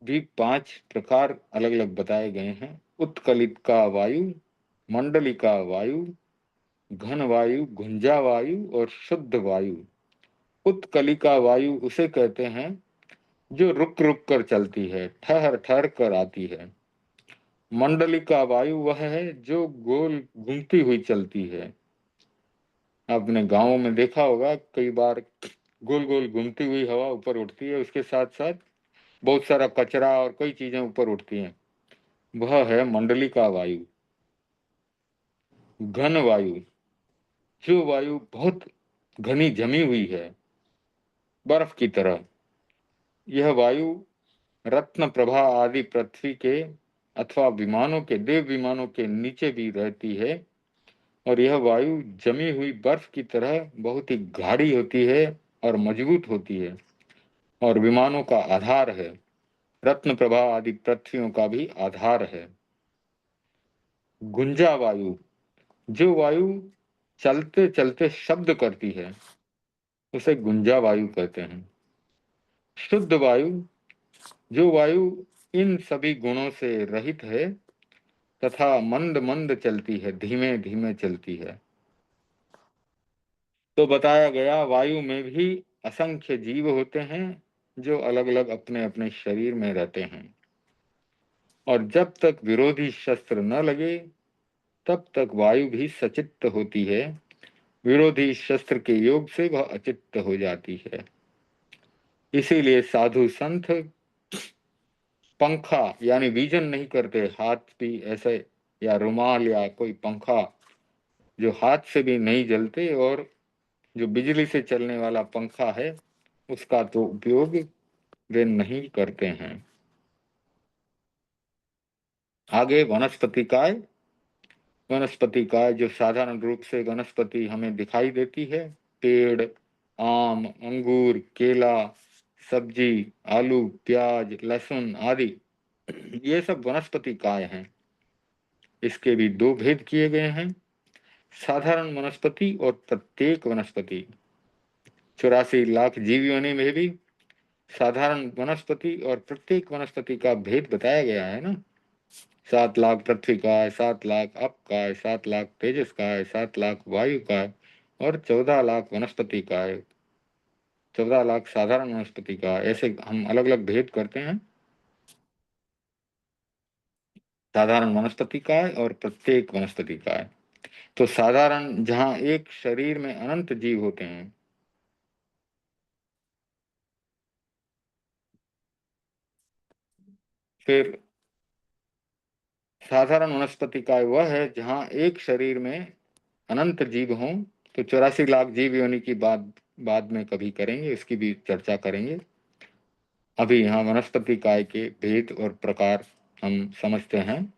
भी 5 प्रकार अलग अलग बताए गए हैं। उत्कलित का वायु, मंडलिका वायु, घन वायु, गुंजा वायु और शुद्ध वायु। उत्कलिका वायु उसे कहते हैं जो रुक रुक कर चलती है, ठहर ठहर कर आती है। मंडलिका वायु वह है जो गोल घूमती हुई चलती है। आपने गांवों में देखा होगा, कई बार गोल गोल घूमती हुई हवा ऊपर उठती है, उसके साथ साथ बहुत सारा कचरा और कई चीजें ऊपर उठती हैं, वह है मंडलिका वायु। घन वायु, जो वायु बहुत घनी जमी हुई है, बर्फ की तरह, यह वायु रत्न प्रभा आदि पृथ्वी के अथवा विमानों के, देव विमानों के नीचे भी रहती है। और यह वायु जमी हुई बर्फ की तरह बहुत ही गाढ़ी होती है और मजबूत होती है, और विमानों का आधार है। रत्न प्रभा आदि पृथ्वियों का भी आधार है। गुंजा वायु, जो वायु चलते चलते शब्द करती है, उसे गुंजा वायु कहते हैं। शुद्ध वायु, जो वायु इन सभी गुणों से रहित है तथा मंद मंद चलती है, धीमे धीमे चलती है। तो बताया गया, वायु में भी असंख्य जीव होते हैं जो अलग अलग अपने अपने शरीर में रहते हैं, और जब तक विरोधी शस्त्र न लगे तब तक वायु भी सचित्त होती है। विरोधी शस्त्र के योग से वह अचित्त हो जाती है। इसीलिए साधु संत पंखा यानी विजन नहीं करते, हाथ भी ऐसे या रुमाल या कोई पंखा जो हाथ से भी नहीं जलते, और जो बिजली से चलने वाला पंखा है उसका तो उपयोग वे नहीं करते हैं। आगे वनस्पति काय। वनस्पति काय जो साधारण रूप से वनस्पति हमें दिखाई देती है, पेड़, आम, अंगूर, केला, सब्जी, आलू, प्याज, लहसुन आदि, ये सब वनस्पति काय हैं। इसके भी दो भेद किए गए हैं, साधारण वनस्पति और प्रत्येक वनस्पति। 84 लाख जीव योनि में भी साधारण वनस्पति और प्रत्येक वनस्पति का भेद बताया गया है ना। 7 लाख पृथ्वी का है, 7 लाख अप का है, 7 लाख तेजस का है, 7 लाख वायु का है, और 14 लाख वनस्पति का है, 14 लाख साधारण वनस्पति का है। ऐसे हम अलग अलग भेद करते हैं, साधारण वनस्पति का है और प्रत्येक वनस्पति का है। तो साधारण जहां एक शरीर में अनंत जीव होते हैं, फिर साधारण वनस्पति काय वह है जहां एक शरीर में अनंत जीव हों। तो 84 लाख जीव योनि की बात बाद में कभी करेंगे, इसकी भी चर्चा करेंगे। अभी यहाँ वनस्पति काय के भेद और प्रकार हम समझते हैं।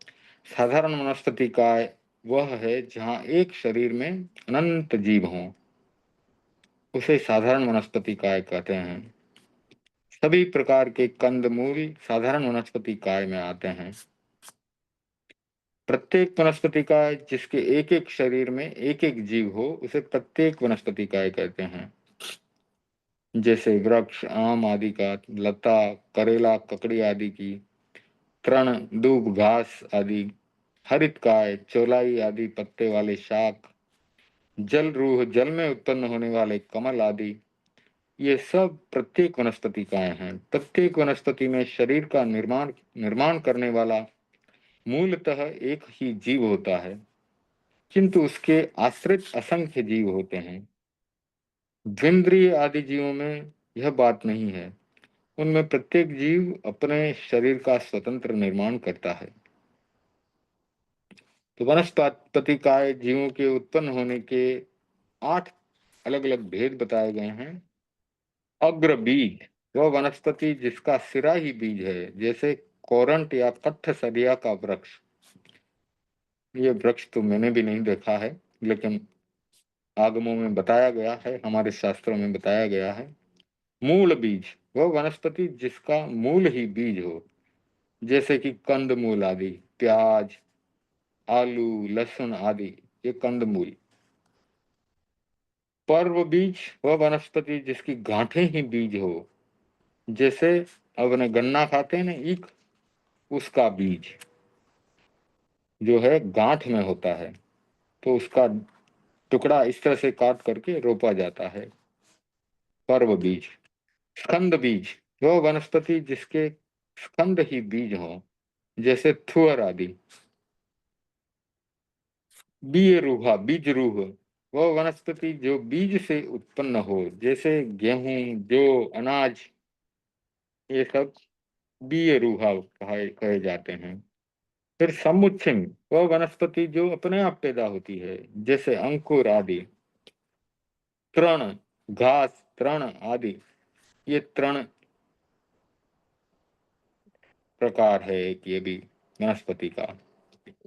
साधारण वनस्पति काय वह है जहां एक शरीर में अनंत जीव हों, उसे साधारण वनस्पति काय कहते हैं। सभी प्रकार के कंद मूल साधारण वनस्पति काय में आते हैं। प्रत्येक वनस्पति काय जिसके एक एक शरीर में एक एक जीव हो उसे प्रत्येक वनस्पति काय कहते हैं। जैसे वृक्ष, आम आदि का, लता, करेला, ककड़ी आदि की, तृण, दूब, घास आदि, हरित काय, चौलाई आदि पत्ते वाले शाक, जल रूह जल में उत्पन्न होने वाले कमल आदि, ये सब प्रत्येक वनस्पति काय हैं। प्रत्येक वनस्पति में शरीर का निर्माण निर्माण करने वाला मूलतः एक ही जीव होता है, किंतु उसके आश्रित असंख्य जीव होते हैं। द्विंद्रिय आदि जीवों में यह बात नहीं है, उनमें प्रत्येक जीव अपने शरीर का स्वतंत्र निर्माण करता है। तो वनस्पति काय जीवों के उत्पन्न होने के 8 अलग अलग भेद बताए गए हैं। अग्र बीज वह वनस्पति जिसका सिरा ही बीज है, जैसे कोरंट या कट्ठ सरिया का वृक्ष। ये वृक्ष तो मैंने भी नहीं देखा है, लेकिन आगमों में बताया गया है, हमारे शास्त्रों में बताया गया है। मूल बीज वह वनस्पति जिसका मूल ही बीज हो, जैसे कि कंद मूल आदि, प्याज, आलू, लहसुन आदि, ये कंद मूल। पर्व बीज वह वनस्पति जिसकी गांठें ही बीज हो, जैसे अपने गन्ना खाते हैं ना, ईख, उसका बीज जो है गांठ में होता है, तो उसका टुकड़ा इस तरह से काट करके रोपा जाता है, पर्व बीज। स्कंद बीज वह वनस्पति जिसके स्कंद ही बीज हो, जैसे थुअर आदि। बीज रूहा बीज रूह वह वनस्पति जो बीज से उत्पन्न हो, जैसे गेहूं, जौ, अनाज, ये सब बीज रूहा कहे जाते हैं। फिर समुच्छिन वह वनस्पति जो अपने आप पैदा होती है, जैसे अंकुर आदि। तृण, घास, तृण आदि, ये तृण प्रकार है एक, ये भी वनस्पति का।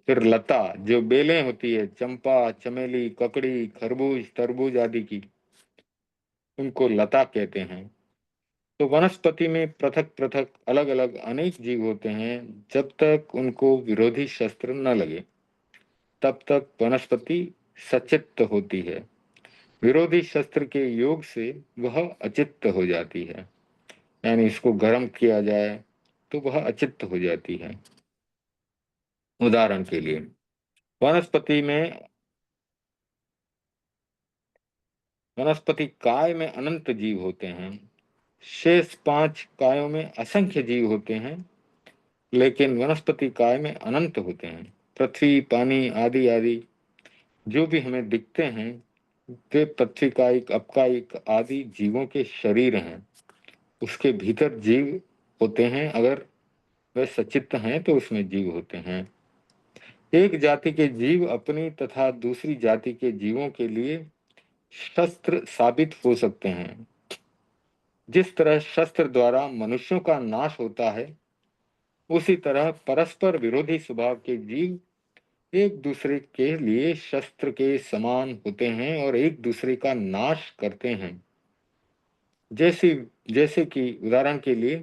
फिर लता जो बेलें होती है, चंपा, चमेली, ककड़ी, खरबूज, तरबूज आदि की, उनको लता कहते हैं। तो वनस्पति में पृथक पृथक अलग अलग अनेक जीव होते हैं। जब तक उनको विरोधी शस्त्र न लगे तब तक वनस्पति सचित्त होती है। विरोधी शस्त्र के योग से वह अचित्त हो जाती है, यानी इसको गर्म किया जाए तो वह अचित्त हो जाती है। उदाहरण के लिए वनस्पति में वनस्पति काय में अनंत जीव होते हैं। शेष 5 कायों में असंख्य जीव होते हैं, लेकिन वनस्पति काय में अनंत होते हैं। पृथ्वी, पानी आदि आदि जो भी हमें दिखते हैं वे पृथ्वी कायिक, अपकायिक आदि जीवों के शरीर हैं। उसके भीतर जीव होते हैं। अगर वे सचित्त हैं तो उसमें जीव होते हैं। एक जाति के जीव अपनी तथा दूसरी जाति के जीवों के लिए शस्त्र साबित हो सकते हैं। जिस तरह शस्त्र द्वारा मनुष्यों का नाश होता है, उसी तरह परस्पर विरोधी स्वभाव के जीव एक दूसरे के लिए शस्त्र के समान होते हैं और एक दूसरे का नाश करते हैं। जैसे जैसे कि उदाहरण के लिए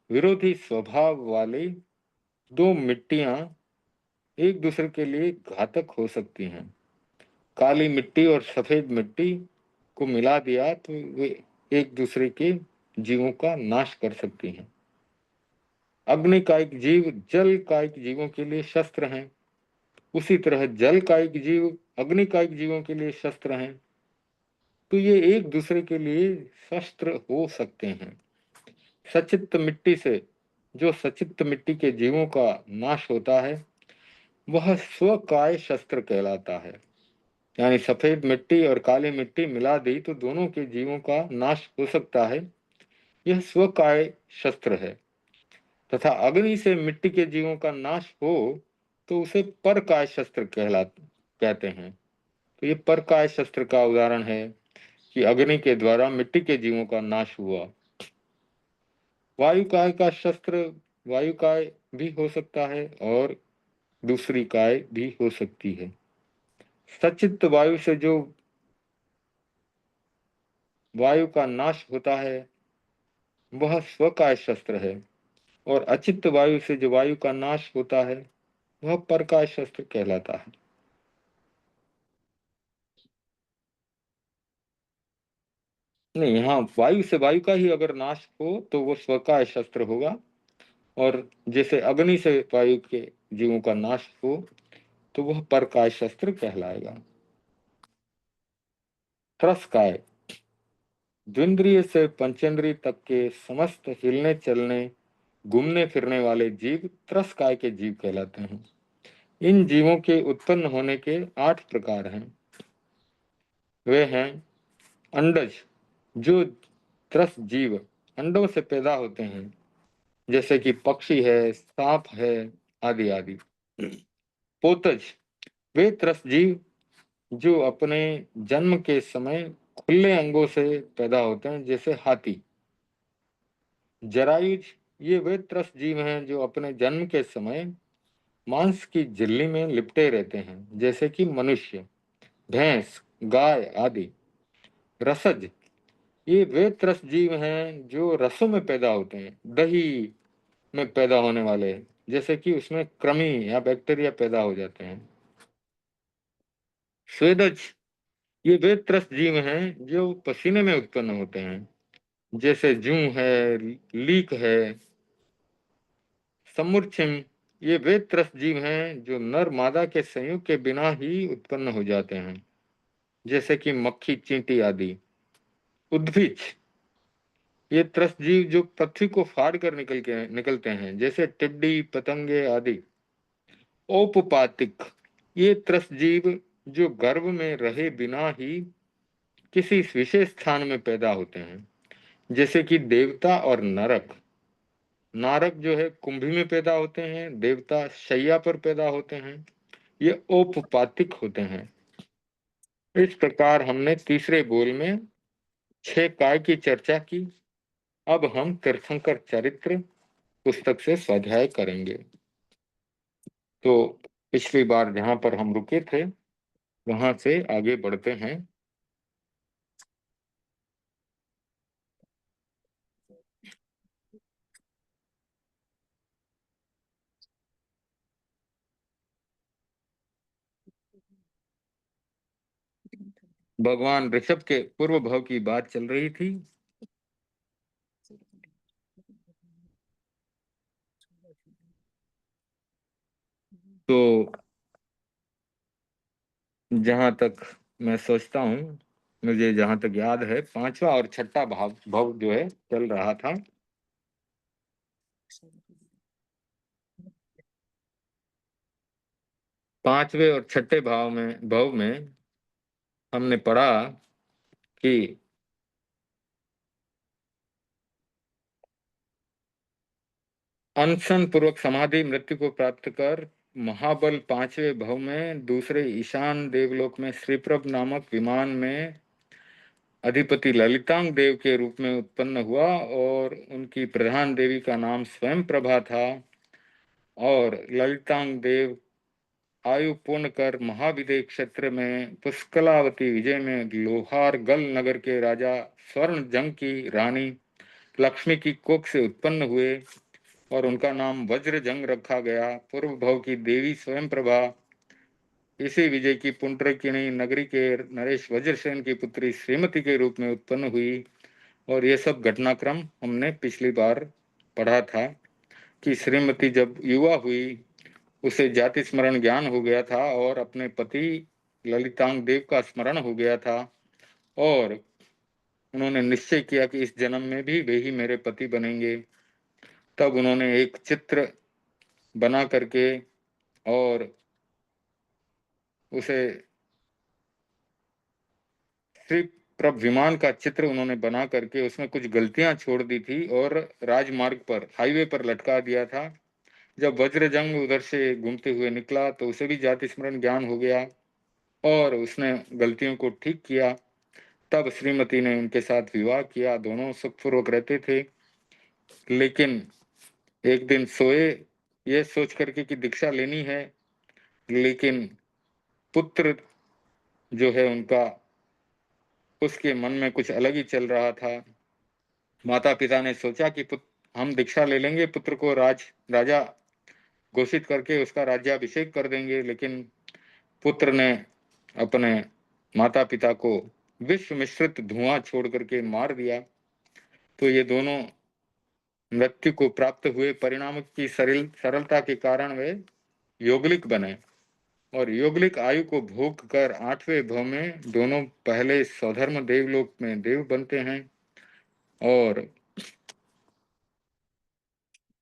विरोधी स्वभाव वाले दो मिट्टियां एक दूसरे के लिए घातक हो सकती हैं। काली मिट्टी और सफेद मिट्टी को मिला दिया तो वे एक दूसरे के जीवों का नाश कर सकती हैं। अग्नि कायिक जीव जल कायिक जीवों के लिए शस्त्र हैं। उसी तरह जल कायिक जीव अग्नि कायिक जीवों के लिए शस्त्र हैं। तो ये एक दूसरे के लिए शस्त्र हो सकते हैं। सचित्त मिट्टी से जो सचित्त मिट्टी के जीवों का नाश होता है वह स्वकाय शस्त्र कहलाता है। यानी सफेद मिट्टी और काली मिट्टी मिला दी तो दोनों के जीवों का नाश हो सकता है। यह स्वकाय शस्त्र है। तथा अग्नि से मिट्टी के जीवों का नाश हो तो उसे परकाय शस्त्र कहते हैं। तो ये परकाय शस्त्र का उदाहरण है कि अग्नि के द्वारा मिट्टी के जीवों का नाश हुआ। वायुकाय का शस्त्र वायुकाय भी हो सकता है और दूसरी काय भी हो सकती है। सचित्त वायु से जो वायु का नाश होता है वह स्वकाय शस्त्र है और अचित्त वायु से जो वायु का नाश होता है वह परकाय शस्त्र कहलाता है। नहीं, यहाँ वायु से वायु का ही अगर नाश हो तो वो स्वकाय शस्त्र होगा, और जैसे अग्नि से वायु के जीवों का नाश हो तो वह परकाय शस्त्र कहलाएगा। त्रसकाय द्विंद्रिय से पंचेंद्रिय तक के समस्त हिलने चलने घूमने फिरने वाले जीव त्रसकाय के जीव कहलाते हैं। इन जीवों के उत्पन्न होने के 8 प्रकार हैं। वे हैं अंडज, जो त्रस जीव अंडों से पैदा होते हैं, जैसे कि पक्षी है, सांप है आदि आदि। पोतज वे त्रस जीव जो अपने जन्म के समय खुले अंगों से पैदा होते हैं, जैसे हाथी। जरायुज ये वे त्रस जीव हैं जो अपने जन्म के समय मांस की झिल्ली में लिपटे रहते हैं, जैसे कि मनुष्य, भैंस, गाय आदि। रसज ये वे त्रस जीव हैं जो रसों में पैदा होते हैं, दही में पैदा होने वाले, जैसे कि उसमें कृमि या बैक्टीरिया पैदा हो जाते हैं। स्वेदज ये वे त्रस जीव हैं जो पसीने में उत्पन्न होते हैं, जैसे जूं है, लीक है। समुच्चयम ये वे त्रस जीव हैं जो नर मादा के संयोग के बिना ही उत्पन्न हो जाते हैं, जैसे कि मक्खी, चींटी आदि। उद्भिज ये त्रस जीव जो पृथ्वी को फाड़ कर निकलते हैं, जैसे टिड्डी, पतंगे आदि। औपपातिक ये त्रस जीव जो गर्भ में रहे बिना ही किसी विशेष स्थान में पैदा होते हैं, जैसे कि देवता और नरक। नारक जो है कुंभी में पैदा होते हैं, देवता शैया पर पैदा होते हैं। ये औपपातिक होते हैं। इस प्रकार हमने तीसरे बोल में 6 काय की चर्चा की। अब हम तीर्थंकर चरित्र पुस्तक से स्वाध्याय करेंगे। तो पिछली बार जहां पर हम रुके थे वहां से आगे बढ़ते हैं। भगवान ऋषभ के पूर्व भव की बात चल रही थी। तो जहां तक मैं सोचता हूं मुझे जहां तक याद है पांचवा और छठा भाव भव जो है चल रहा था। पांचवे और छठे भव में हमने पढ़ा कि अनशन पूर्वक समाधि मृत्यु को प्राप्त कर महाबल पांचवे भव में दूसरे ईशान देवलोक में श्रीप्रभ नामक विमान में अधिपति ललितांग देव के रूप में उत्पन्न हुआ और उनकी प्रधान देवी का नाम स्वयं प्रभा था। और ललितांग देव आयु पूर्ण कर महाविदय क्षेत्र में पुष्कलावती विजय में लोहारगल नगर के राजा स्वर्ण जंग की रानी लक्ष्मी की कोख से उत्पन्न हुए और उनका नाम वज्र जंग रखा गया। पूर्व भव की देवी स्वयं प्रभा इसी विजय की पुंडरीकिनी नगरी के नरेश वज्रसेन की पुत्री श्रीमती के रूप में उत्पन्न हुई। और ये सब घटनाक्रम हमने पिछली बार पढ़ा था कि श्रीमती जब युवा हुई उसे जाति स्मरण ज्ञान हो गया था और अपने पति ललितांग देव का स्मरण हो गया था और उन्होंने निश्चय किया कि इस जन्म में भी वे ही मेरे पति बनेंगे। तब उन्होंने एक चित्र बना करके और उसे श्री प्रभ विमान का चित्र उन्होंने बना करके उसमें कुछ गलतियां छोड़ दी थी और राजमार्ग पर हाईवे पर लटका दिया था। जब वज्रजंग उधर से घूमते हुए निकला तो उसे भी जाति स्मरण ज्ञान हो गया और उसने गलतियों को ठीक किया। तब श्रीमती ने उनके साथ विवाह किया। दोनों सुखपूर्वक रहते थे। लेकिन एक दिन सोए ये सोच करके कि दीक्षा लेनी है, लेकिन पुत्र जो है उनका उसके मन में कुछ अलग ही चल रहा था। माता पिता ने सोचा कि हम दीक्षा ले लेंगे, पुत्र को राजा घोषित करके उसका राज्याभिषेक कर देंगे। लेकिन पुत्र ने अपने माता पिता को विश्व मिश्रित धुआं छोड़ करके मार दिया। तो ये दोनों मृत्यु को प्राप्त हुए। परिणाम की सरलता के कारण वे योगलिक बने और योगलिक आयु को भोग कर आठवें भव में दोनों पहले स्वधर्म देवलोक में देव बनते हैं और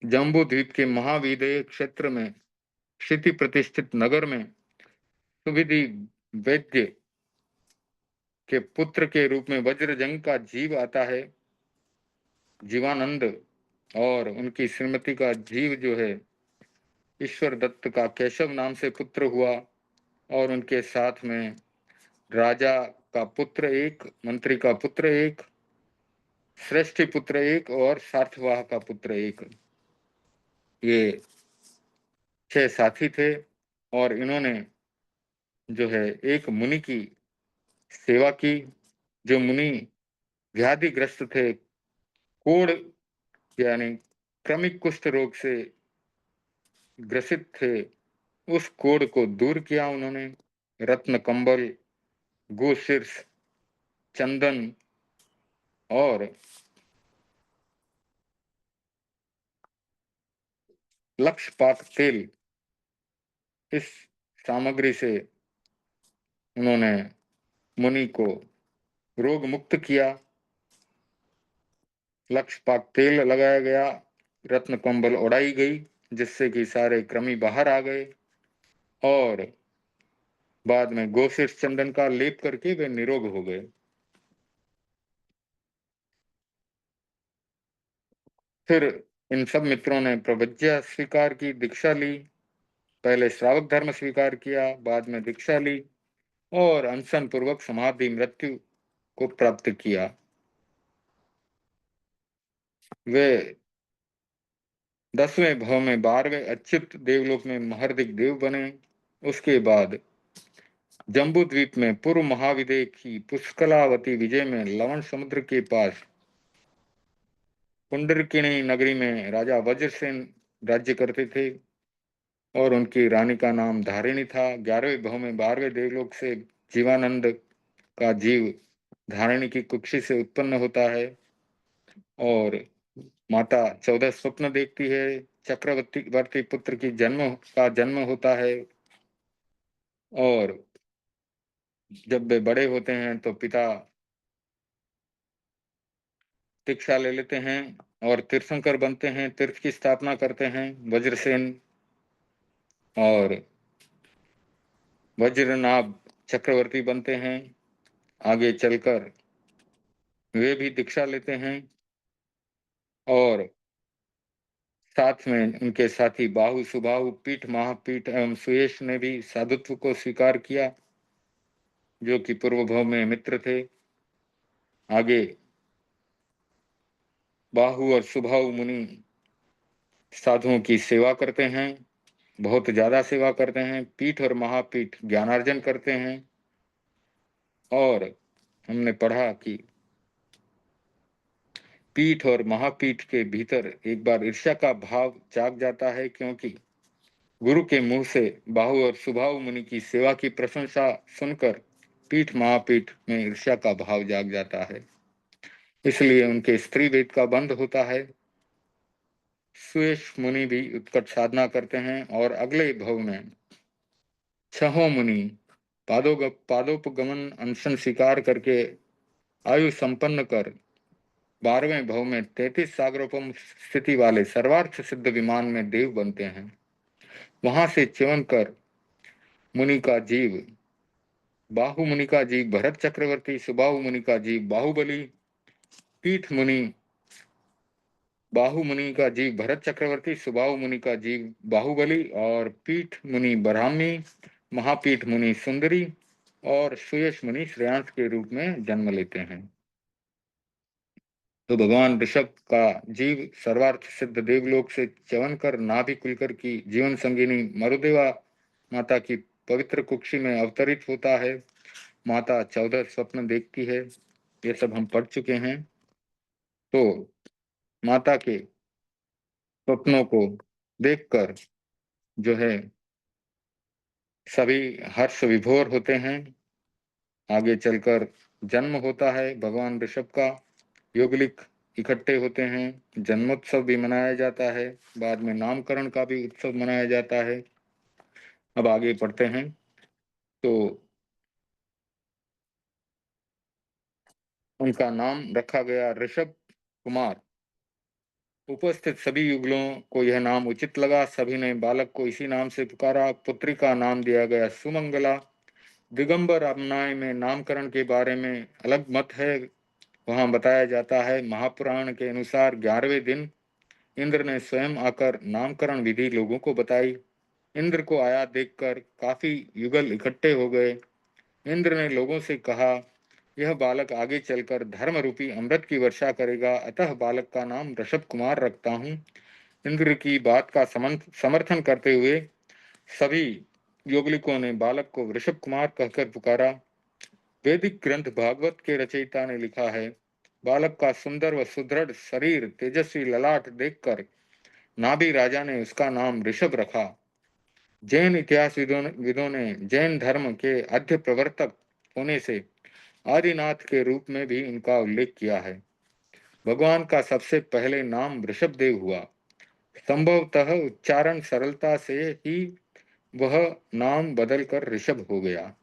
जम्बू द्वीप के महाविदेय क्षेत्र में क्षिति प्रतिष्ठित नगर में सुविधि वैद्य के पुत्र के रूप में वज्रजंग का जीव आता है, जीवानंद। और उनकी श्रीमती का जीव जो है ईश्वर दत्त का केशव नाम से पुत्र हुआ और उनके साथ में राजा का पुत्र एक, मंत्री का पुत्र एक, श्रेष्ठी पुत्र एक और सार्थवाह का पुत्र एक। ये 6 साथी थे और इन्होंने जो है एक मुनि की सेवा की। जो मुनि व्याधिग्रस्त थे, कोढ़ यानी क्रमिक कुष्ठ रोग से ग्रसित थे, उस कोढ़ को दूर किया उन्होंने। रत्न कंबल, गोशीर्ष, चंदन और लक्षपात तेल, इस सामग्री से उन्होंने मुनि को रोग मुक्त किया। लक्षपात तेल लगाया गया, रत्न कंबल उड़ाई गई जिससे कि सारे कृमि बाहर आ गए और बाद में गोशीर्ष चंदन का लेप करके वे निरोग हो गए। फिर इन सब मित्रों ने प्रवज्ञा स्वीकार की, दीक्षा ली। पहले श्रावक धर्म स्वीकार किया, बाद में दीक्षा ली और अनशन पूर्वक समाधि मृत्यु को प्राप्त किया। वे 10वें भव में 12वें अच्युत देवलोक में महर्दिक देव बने। उसके बाद जम्बू द्वीप में पूर्व महाविदय की पुष्कलावती विजय में लवण समुद्र के पास पुंडरकिनी नगरी में राजा वज्रसेन राज्य करते थे और उनकी रानी का नाम धारिणी था। 11वें भव में 12वें देवलोक से जीवानंद का जीव धारिणी की कुक्षी से उत्पन्न होता है और माता 14 स्वप्न देखती है। चक्रवर्ती पुत्र की जन्म होता है और जब वे बड़े होते हैं तो पिता दीक्षा ले लेते हैं और तीर्थंकर बनते हैं, तीर्थ की स्थापना करते हैं, वज्रसेन और वज्रनाभ चक्रवर्ती बनते हैं। आगे चलकर वे भी दीक्षा लेते हैं और साथ में उनके साथी बाहु, सुबाहु, पीठ, महापीठ एवं सुयेश ने भी साधुत्व को स्वीकार किया, जो कि पूर्व भाव में मित्र थे। आगे बाहु और सुबाहु मुनि साधुओं की सेवा करते हैं, बहुत ज्यादा सेवा करते हैं। पीठ और महापीठ ज्ञानार्जन करते हैं। और हमने पढ़ा कि पीठ और महापीठ के भीतर एक बार ईर्ष्या का भाव जाग जाता है, क्योंकि गुरु के मुंह से बाहु और सुबाहु मुनि की सेवा की प्रशंसा सुनकर पीठ महापीठ में ईर्ष्या का भाव जाग जाता है, इसलिए उनके स्त्री वेद का बंध होता है। सुयेश मुनि भी उत्कट साधना करते हैं और अगले भव में छहों मुनि पादोपगमन अनशन स्वीकार करके आयु संपन्न कर 12वें भव में 33 सागरोपम स्थिति वाले सर्वार्थ सिद्ध विमान में देव बनते हैं। वहां से च्यवन कर मुनि का जीव बाहु मुनि का जीव भरत चक्रवर्ती, सुबाहु मुनि का जीव बाहुबली, पीठ मुनि बाहु मुनि का जीव भरत चक्रवर्ती, सुबाहु मुनि का जीव बाहुबली और पीठ मुनि ब्राह्मी, महापीठ मुनि सुंदरी और सुयश मुनि श्रेयांश के रूप में जन्म लेते हैं। तो भगवान ऋषभ का जीव सर्वार्थ सिद्ध देवलोक से च्यवन कर नाभि कुलकर की जीवन संगिनी मरुदेवा माता की पवित्र कुक्षी में अवतरित होता है। माता 14 स्वप्न देखती है, ये सब हम पढ़ चुके हैं। तो माता के स्वप्नों को देखकर जो है सभी हर्ष विभोर होते हैं। आगे चलकर जन्म होता है भगवान ऋषभ का, योगलिक इकट्ठे होते हैं, जन्मोत्सव भी मनाया जाता है, बाद में नामकरण का भी उत्सव मनाया जाता है। अब आगे पढ़ते हैं। तो उनका नाम रखा गया ऋषभ कुमार। उपस्थित सभी युगलों को यह नाम उचित लगा, सभी ने बालक को इसी नाम से पुकारा। पुत्री का नाम दिया गया सुमंगला। दिगंबर अपनाय में नामकरण के बारे में अलग मत है। वहां बताया जाता है, महापुराण के अनुसार 11वें दिन इंद्र ने स्वयं आकर नामकरण विधि लोगों को बताई। इंद्र को आया देखकर काफी युगल इकट्ठे हो गए। इंद्र ने लोगों से कहा, यह बालक आगे चलकर धर्म रूपी अमृत की वर्षा करेगा, अतः बालक का नाम ऋषभ कुमार रखता हूँ। इंद्र की बात का समर्थन करते हुए सभी योगलिकों ने बालक को ऋषभ कुमार कहकर पुकारा। वैदिक ग्रंथ भागवत के रचयिता ने लिखा है, बालक का सुंदर व सुदृढ़ शरीर, तेजस्वी ललाट देखकर नाभि राजा ने उसका नाम ऋषभ रखा। जैन इतिहास विदों ने जैन धर्म के आद्य प्रवर्तक होने से आदिनाथ के रूप में भी इनका उल्लेख किया है। भगवान का सबसे पहले नाम ऋषभ देव हुआ। संभवतः उच्चारण सरलता से ही वह नाम बदलकर ऋषभ हो गया।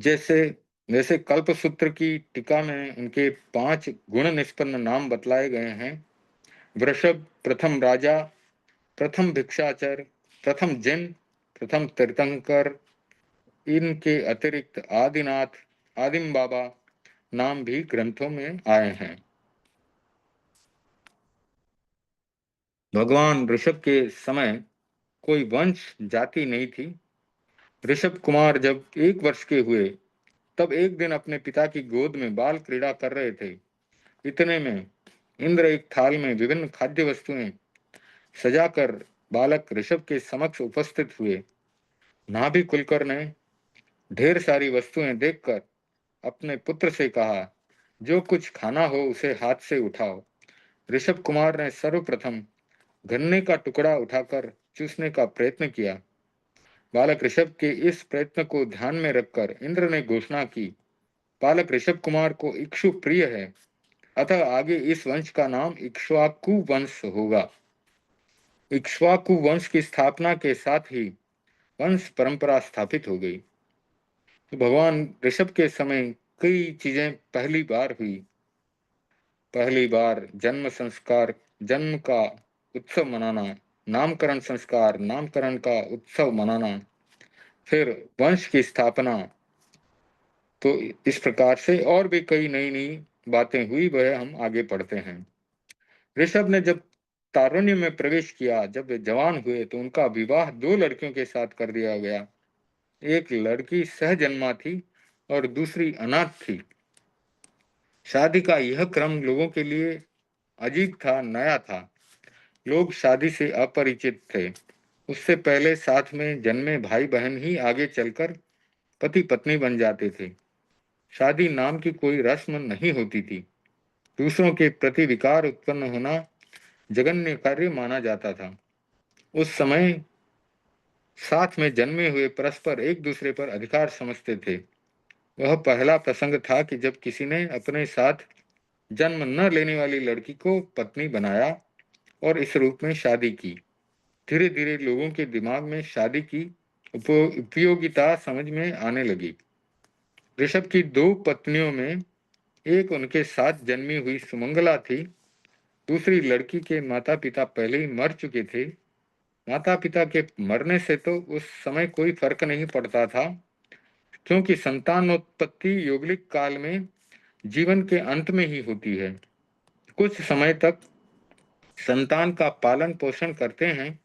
जैसे वैसे कल्पसूत्र की टीका में उनके 5 गुण निष्पन्न नाम बतलाए गए हैं। वृषभ प्रथम राजा, प्रथम भिक्षाचर, प्रथम जिन, प्रथम तीर्थंकर। इनके अतिरिक्त आदिनाथ, आदिम बाबा नाम भी ग्रंथों में आए हैं। भगवान ऋषभ के समय कोई वंश जाति नहीं थी। ऋषभ कुमार जब 1 वर्ष के हुए तब एक दिन अपने पिता की गोद में बाल क्रीड़ा कर रहे थे। इतने में इंद्र एक थाल में विभिन्न खाद्य वस्तुएं सजाकर बालक ऋषभ के समक्ष उपस्थित हुए। नाभि कुलकर ने ढेर सारी वस्तुएं देखकर अपने पुत्र से कहा, जो कुछ खाना हो उसे हाथ से उठाओ। ऋषभ कुमार ने सर्वप्रथम गन्ने का टुकड़ा उठाकर चूसने का प्रयत्न किया। बालक ऋषभ के इस प्रयत्न को ध्यान में रखकर इंद्र ने घोषणा की, बालक ऋषभ कुमार को इक्ष्वाकु प्रिय है, अतः आगे इस वंश का नाम इक्ष्वाकु वंश होगा। इक्ष्वाकु वंश की स्थापना के साथ ही वंश परंपरा स्थापित हो गई। तो भगवान ऋषभ के समय कई चीजें पहली बार हुई। पहली बार जन्म संस्कार, जन्म का उत्सव मनाना, नामकरण संस्कार, नामकरण का उत्सव मनाना, फिर वंश की स्थापना। तो इस प्रकार से और भी कई नई नई बातें हुई, वह हम आगे पढ़ते हैं। ऋषभ ने जब तारुण्य में प्रवेश किया, जब वे जवान हुए, तो उनका विवाह 2 लड़कियों के साथ कर दिया गया। एक लड़की सहजन्मा थी और दूसरी अनाथ थी। शादी का यह क्रम लोगों के लिए अजीब था, नया था। लोग शादी से अपरिचित थे। उससे पहले साथ में जन्मे भाई बहन ही आगे चलकर पति पत्नी बन जाते थे। शादी नाम की कोई रस्म नहीं होती थी। दूसरों के प्रति विकार उत्पन्न होना जघन्य कार्य माना जाता था। उस समय साथ में जन्मे हुए परस्पर एक दूसरे पर अधिकार समझते थे। वह पहला प्रसंग था कि जब किसी ने अपने साथ जन्म न लेने वाली लड़की को पत्नी बनाया और इस रूप में शादी की। धीरे धीरे लोगों के दिमाग में शादी की उपयोगिता समझ में आने लगी। ऋषभ की 2 पत्नियों में एक उनके साथ जन्मी हुई सुमंगला थी। दूसरी लड़की के माता पिता पहले ही मर चुके थे। माता पिता के मरने से तो उस समय कोई फर्क नहीं पड़ता था, क्योंकि संतानोत्पत्ति यौगिक काल में जीवन के अंत में ही होती है। कुछ समय तक संतान का पालन पोषण करते हैं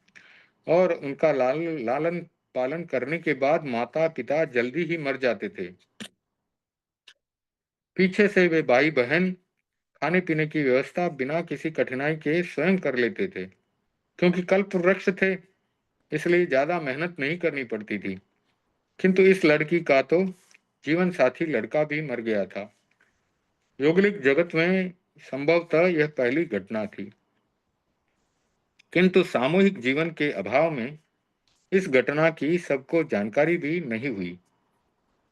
और उनका लालन पालन करने के बाद माता पिता जल्दी ही मर जाते थे। पीछे से वे भाई बहन खाने पीने की व्यवस्था बिना किसी कठिनाई के स्वयं कर लेते थे, क्योंकि कल्प वृक्ष थे, इसलिए ज्यादा मेहनत नहीं करनी पड़ती थी। किंतु इस लड़की का तो जीवन साथी लड़का भी मर गया था। यौगिक जगत में संभवतः यह पहली घटना थी, किंतु सामूहिक जीवन के अभाव में इस घटना की सबको जानकारी भी नहीं हुई।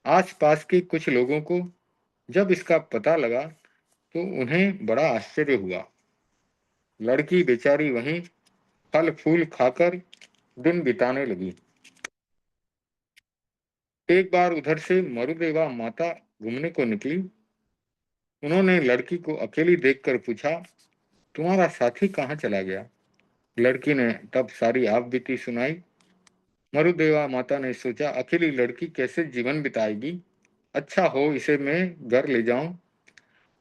आसपास के कुछ लोगों को जब इसका पता लगा तो उन्हें बड़ा आश्चर्य हुआ। लड़की बेचारी वहीं फल फूल खाकर दिन बिताने लगी। एक बार उधर से मरुदेवा माता घूमने को निकली। उन्होंने लड़की को अकेली देखकर पूछा, तुम्हारा साथी कहाँ चला गया? लड़की ने तब सारी आप बीती सुनाई। मरुदेवा माता ने सोचा, अकेली लड़की कैसे जीवन बिताएगी, अच्छा हो इसे मैं घर ले जाऊं।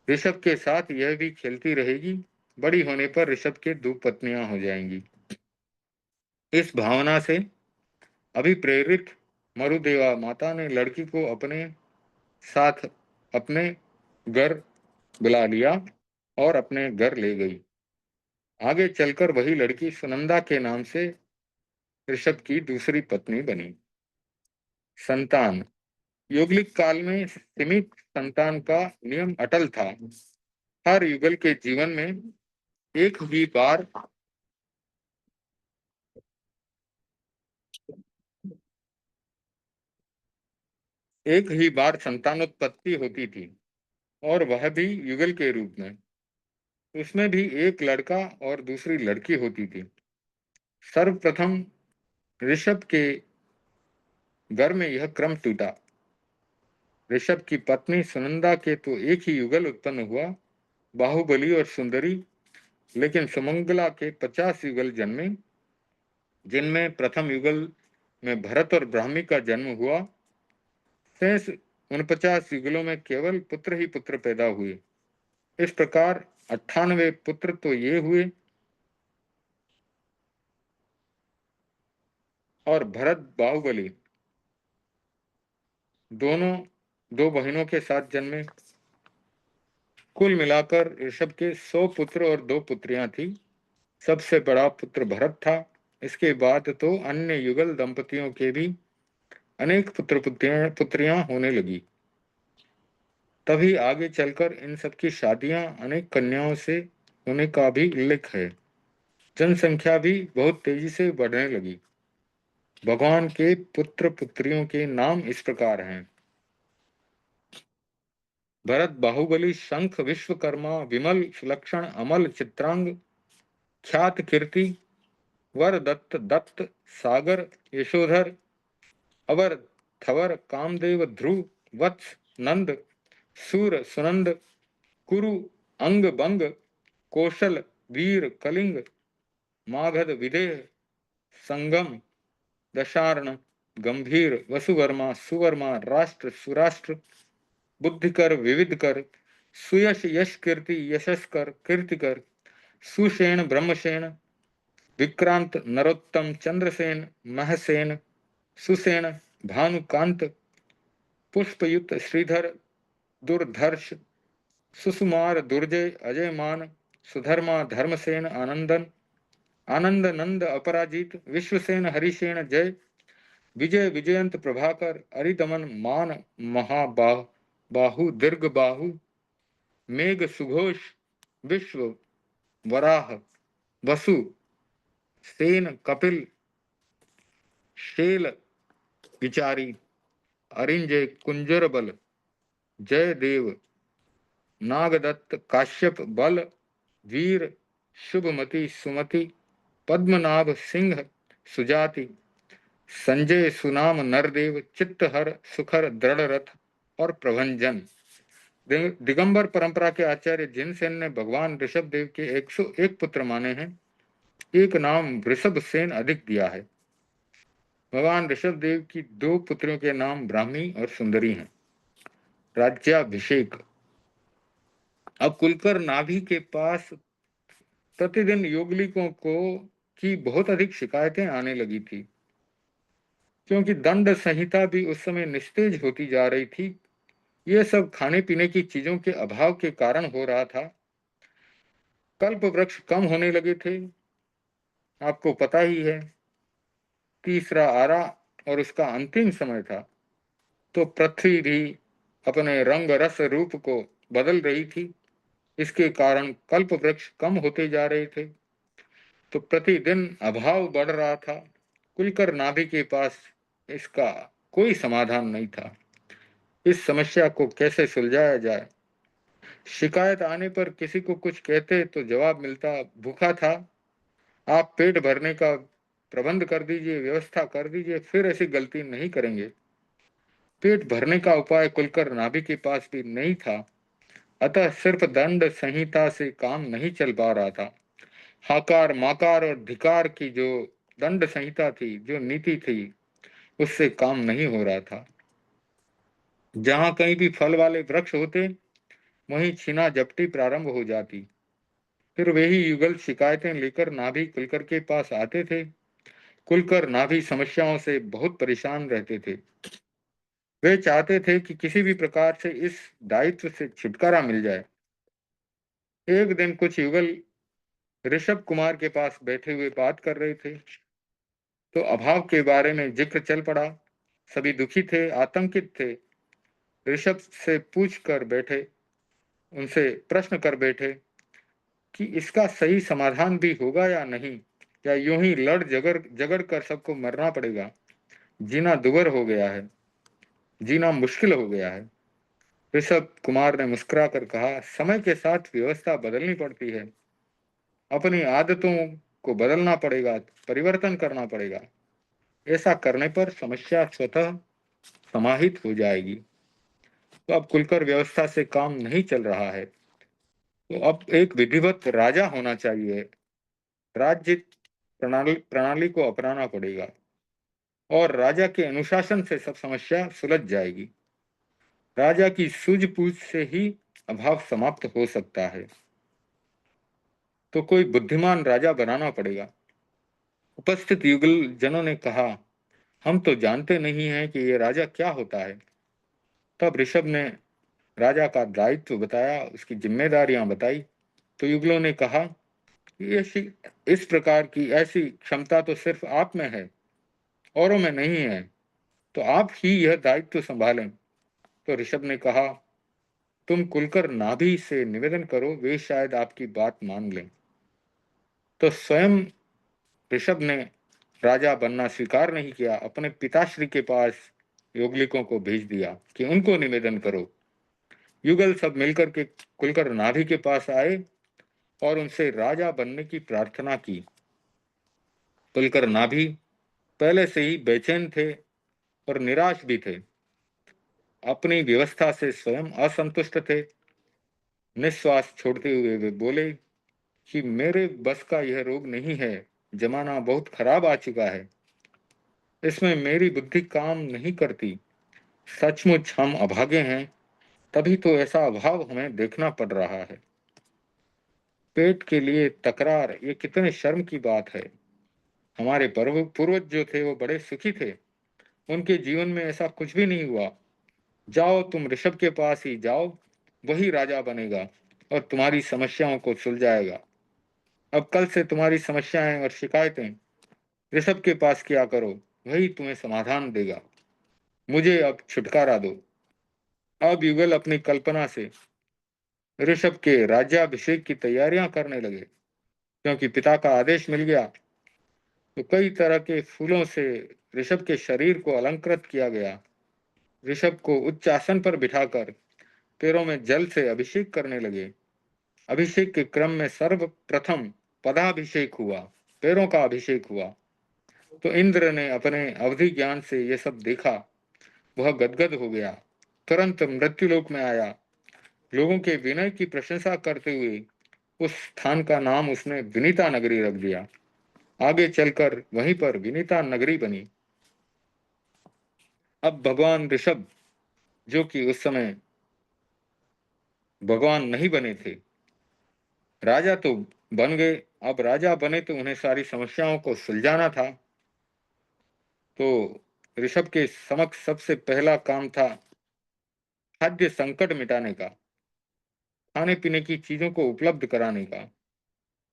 ऋषभ के साथ यह भी खेलती रहेगी, बड़ी होने पर ऋषभ के 2 पत्नियां हो जाएंगी। इस भावना से अभिप्रेरित मरुदेवा माता ने लड़की को अपने साथ अपने घर बुला लिया और अपने घर ले गई। आगे चलकर वही लड़की सुनंदा के नाम से ऋषभ की दूसरी पत्नी बनी। संतान। यौगिक काल में सीमित संतान का नियम अटल था। हर युगल के जीवन में एक ही बार संतानोत्पत्ति होती थी, और वह भी युगल के रूप में। उसमें भी एक लड़का और दूसरी लड़की होती थी। सर्वप्रथम ऋषभ के घर में यह क्रम टूटा। ऋषभ की पत्नी सुनंदा के तो एक ही युगल उत्पन्न हुआ, बाहुबली और सुंदरी, लेकिन सुमंगला के 50 युगल जन्मे, जिनमें प्रथम युगल में भरत और ब्राह्मी का जन्म हुआ। शेष 49 युगलों में केवल पुत्र ही पुत्र पैदा हुए। इस प्रकार 98 पुत्र तो ये हुए, और भरत बाहुबली दोनों 2 बहनों के साथ जन्मे। कुल मिलाकर ऋषभ के 100 पुत्र और 2 पुत्रियां थी। सबसे बड़ा पुत्र भरत था। इसके बाद तो अन्य युगल दंपतियों के भी अनेक पुत्र पुत्रियां होने लगी। तभी आगे चलकर इन सब की शादियां अनेक कन्याओं से होने का भी उल्लेख है। जनसंख्या भी बहुत तेजी से बढ़ने लगी। भगवान के पुत्र पुत्रियों के नाम इस प्रकार हैं: भरत बाहुबली, शंख विश्वकर्मा, विमल सुलक्षण, अमल चित्रांग, ख्यात कीर्ति, वर दत्त दत्त, सागर यशोधर, अवर थवर, कामदेव ध्रुव, वत्स नंद, सूर सुनंद, कुरु अंग बंग कौशल वीर कलिंग मागध विदेह संगम दशार्ण गंभीर वसुवर्मा सुवर्मा राष्ट्र सुराष्ट्र बुद्धिकर विविधकर सुयश यश कीर्ति यशस्कर कीर्तिकर सुषेण ब्रह्मसेन विक्रांत नरोत्तम चंद्रसेन महसेन सुसेन भानुकांत पुष्पयुक्त श्रीधर दुर्धर्ष सुसुमार दुर्जय अजयमान सुधर्मा धर्मसेन आनंदन आनंद नंद अपराजित विश्वसेन हरिसेन जय विजय विजयंत प्रभाकर अरिदमन मान महाबाह बाहु दीर्घ बाहु मेघ सुघोष विश्व वराह वसु सेन कपिल शेल विचारी अरिंजय कुंजर बल जय देव नागदत्त काश्यप बल वीर शुभमति सुमति पद्मनाभ सिंह सुजाति संजय सुनाम नरदेव चित्तहर सुखर दृढ़ रथ और प्रभंजन। दिगंबर परंपरा के आचार्य जिनसेन ने भगवान ऋषभ देव के 101 पुत्र माने हैं। एक नाम वृषभ सेन अधिक दिया है। भगवान ऋषभ देव की 2 पुत्रों के नाम ब्राह्मी और सुंदरी हैं। राज्याभिषेक। अब कुलकर नाभि के पास प्रतिदिन योगलिकों को की बहुत अधिक शिकायतें आने लगी थी, क्योंकि दंड संहिता भी उस समय निस्तेज होती जा रही थी। ये सब खाने पीने की चीजों के अभाव के कारण हो रहा था। कल्प वृक्ष कम होने लगे थे, आपको पता ही है। तीसरा आरा और उसका अंतिम समय था, तो पृथ्वी भी अपने रंग रस रूप को बदल रही थी। इसके कारण कल्प वृक्ष कम होते जा रहे थे, तो प्रतिदिन अभाव बढ़ रहा था। कुलकर नाभि के पास इसका कोई समाधान नहीं था। इस समस्या को कैसे सुलझाया जाए? शिकायत आने पर किसी को कुछ कहते तो जवाब मिलता, भूखा था, आप पेट भरने का प्रबंध कर दीजिए, व्यवस्था कर दीजिए, फिर ऐसी गलती नहीं करेंगे। पेट भरने का उपाय कुलकर नाभि के पास भी नहीं था, अतः सिर्फ दंड संहिता से काम नहीं चल पा रहा था। हाकार माकार और धिकार की जो दंड संहिता थी, जो नीति थी, उससे काम नहीं हो रहा था। जहां कहीं भी फल वाले वृक्ष होते, वहीं छीना झपटी प्रारंभ हो जाती। फिर वही युगल शिकायतें लेकर नाभि कुलकर के पास आते थे। कुलकर नाभि समस्याओं से बहुत परेशान रहते थे। वे चाहते थे कि किसी भी प्रकार से इस दायित्व से छुटकारा मिल जाए। एक दिन कुछ युगल ऋषभ कुमार के पास बैठे हुए बात कर रहे थे, तो अभाव के बारे में जिक्र चल पड़ा। सभी दुखी थे, आतंकित थे। ऋषभ से पूछ कर बैठे, उनसे प्रश्न कर बैठे कि इसका सही समाधान भी होगा या नहीं, या यूं ही लड़ झगड़ कर सबको मरना पड़ेगा। जीना दुभर हो गया है, जीना मुश्किल हो गया है। ऋषभ कुमार ने मुस्कुरा कर कहा, समय के साथ व्यवस्था बदलनी पड़ती है, अपनी आदतों को बदलना पड़ेगा, परिवर्तन करना पड़ेगा। ऐसा करने पर समस्या स्वतः समाहित हो जाएगी। तो अब खुलकर व्यवस्था से काम नहीं चल रहा है, तो अब एक विधिवत राजा होना चाहिए। राज्य प्रणाली को अपनाना पड़ेगा और राजा के अनुशासन से सब समस्या सुलझ जाएगी। राजा की सूझबूझ से ही अभाव समाप्त हो सकता है, तो कोई बुद्धिमान राजा बनाना पड़ेगा। उपस्थित युगल जनों ने कहा, हम तो जानते नहीं हैं कि ये राजा क्या होता है। तब ऋषभ ने राजा का दायित्व बताया, उसकी जिम्मेदारियां बताई। तो युगलों ने कहा, इस प्रकार की ऐसी क्षमता तो सिर्फ आप में है, औरों में नहीं है, तो आप ही यह दायित्व संभालें। तो ऋषभ ने कहा, तुम कुलकर नाभि से निवेदन करो, वे शायद आपकी बात मान लें। तो स्वयं ऋषभ ने राजा बनना स्वीकार नहीं किया, अपने पिताश्री के पास योगलिकों को भेज दिया कि उनको निवेदन करो। युगल सब मिलकर के कुलकर नाभि के पास आए और उनसे राजा बनने की प्रार्थना की। कुलकर नाभि पहले से ही बेचैन थे और निराश भी थे, अपनी व्यवस्था से स्वयं असंतुष्ट थे। निश्वास छोड़ते हुए वे बोले कि मेरे बस का यह रोग नहीं है, जमाना बहुत खराब आ चुका है, इसमें मेरी बुद्धि काम नहीं करती। सचमुच हम अभागे हैं, तभी तो ऐसा अभाव हमें देखना पड़ रहा है। पेट के लिए तकरार, ये कितने शर्म की बात है। हमारे पूर्वज जो थे वो बड़े सुखी थे, उनके जीवन में ऐसा कुछ भी नहीं हुआ। जाओ तुम ऋषभ के पास ही जाओ, वही राजा बनेगा और तुम्हारी समस्याओं को सुलझाएगा। अब कल से तुम्हारी समस्याएं और शिकायतें ऋषभ के पास किया करो, वही तुम्हें समाधान देगा। मुझे अब छुटकारा दो। अब युगल अपनी कल्पना से ऋषभ के राज्याभिषेक की तैयारियां करने लगे। क्योंकि पिता का आदेश मिल गया, तो कई तरह के फूलों से ऋषभ के शरीर को अलंकृत किया गया। ऋषभ को उच्च आसन पर बिठाकर पैरों में जल से अभिषेक करने लगे। अभिषेक के क्रम में सर्वप्रथम पदाभिषेक हुआ, पैरों का अभिषेक हुआ। तो इंद्र ने अपने अवधि ज्ञान से यह सब देखा, वह गदगद हो गया, तुरंत मृत्युलोक में आया। लोगों के विनय की प्रशंसा करते हुए उस स्थान का नाम उसने विनीता नगरी रख दिया। आगे चलकर वहीं पर विनीता नगरी बनी। अब भगवान ऋषभ, जो कि उस समय भगवान नहीं बने थे, राजा तो बन गए। अब राजा बने तो उन्हें सारी समस्याओं को सुलझाना था। तो ऋषभ के समक्ष सबसे पहला काम था खाद्य संकट मिटाने का, खाने पीने की चीजों को उपलब्ध कराने का।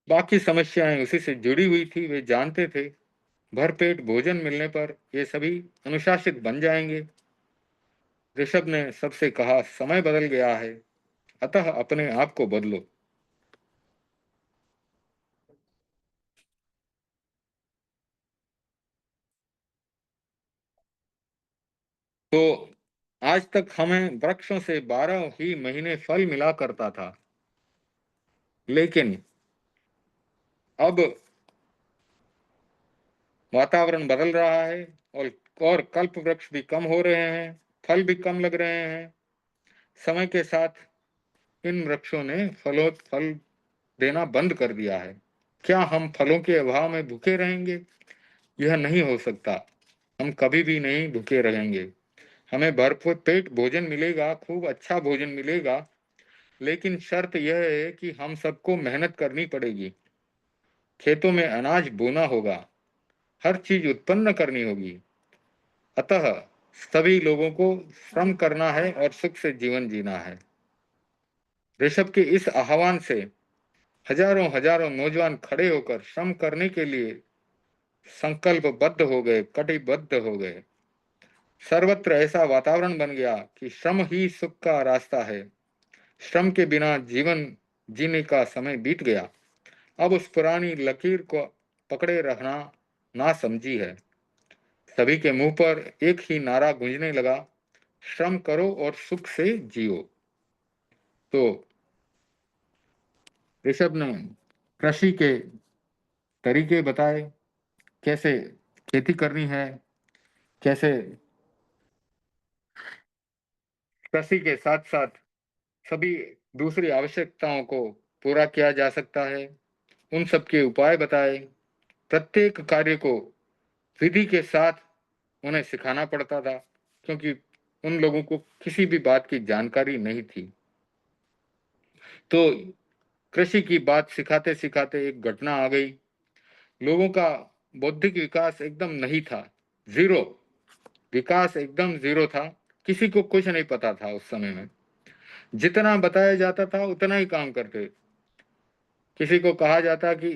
बाकी समस्याएं उसी से जुड़ी हुई थी, वे जानते थे भरपेट भोजन मिलने पर ये सभी अनुशासित बन जाएंगे। ऋषभ ने सबसे कहा, समय बदल गया है, अतः अपने आप को बदलो। तो आज तक हमें वृक्षों से 12 ही महीने फल मिला करता था, लेकिन अब वातावरण बदल रहा है और कल्प वृक्ष भी कम हो रहे हैं, फल भी कम लग रहे हैं। समय के साथ इन वृक्षों ने फल देना बंद कर दिया है। क्या हम फलों के अभाव में भूखे रहेंगे? यह नहीं हो सकता। हम कभी भी नहीं भूखे रहेंगे। हमें भरपूर पेट भोजन मिलेगा, खूब अच्छा भोजन मिलेगा, लेकिन शर्त यह है कि हम सबको मेहनत करनी पड़ेगी। खेतों में अनाज बोना होगा, हर चीज उत्पन्न करनी होगी। अतः सभी लोगों को श्रम करना है और सुख से जीवन जीना है। ऋषभ के इस आह्वान से हजारों हजारों नौजवान खड़े होकर श्रम करने के लिए संकल्पबद्ध हो गए, कटिबद्ध हो गए। सर्वत्र ऐसा वातावरण बन गया कि श्रम ही सुख का रास्ता है। श्रम के बिना जीवन जीने का समय बीत गया। अब उस पुरानी लकीर को पकड़े रहना ना समझी है। सभी के मुंह पर एक ही नारा गूंजने लगा, श्रम करो और सुख से जियो। तो ऋषभ ने कृषि के तरीके बताए, कैसे खेती करनी है, कैसे कृषि के साथ साथ सभी दूसरी आवश्यकताओं को पूरा किया जा सकता है, उन सब के उपाय बताए। प्रत्येक कार्य को विधि के साथ उन्हें सिखाना पड़ता था, क्योंकि उन लोगों को किसी भी बात की जानकारी नहीं थी। तो कृषि की बात सिखाते सिखाते एक घटना आ गई। लोगों का बौद्धिक विकास एकदम नहीं था, जीरो। विकास एकदम जीरो था। किसी को कुछ नहीं पता था उस समय में। जितना बताया जाता था उतना ही काम करते। किसी को कहा जाता कि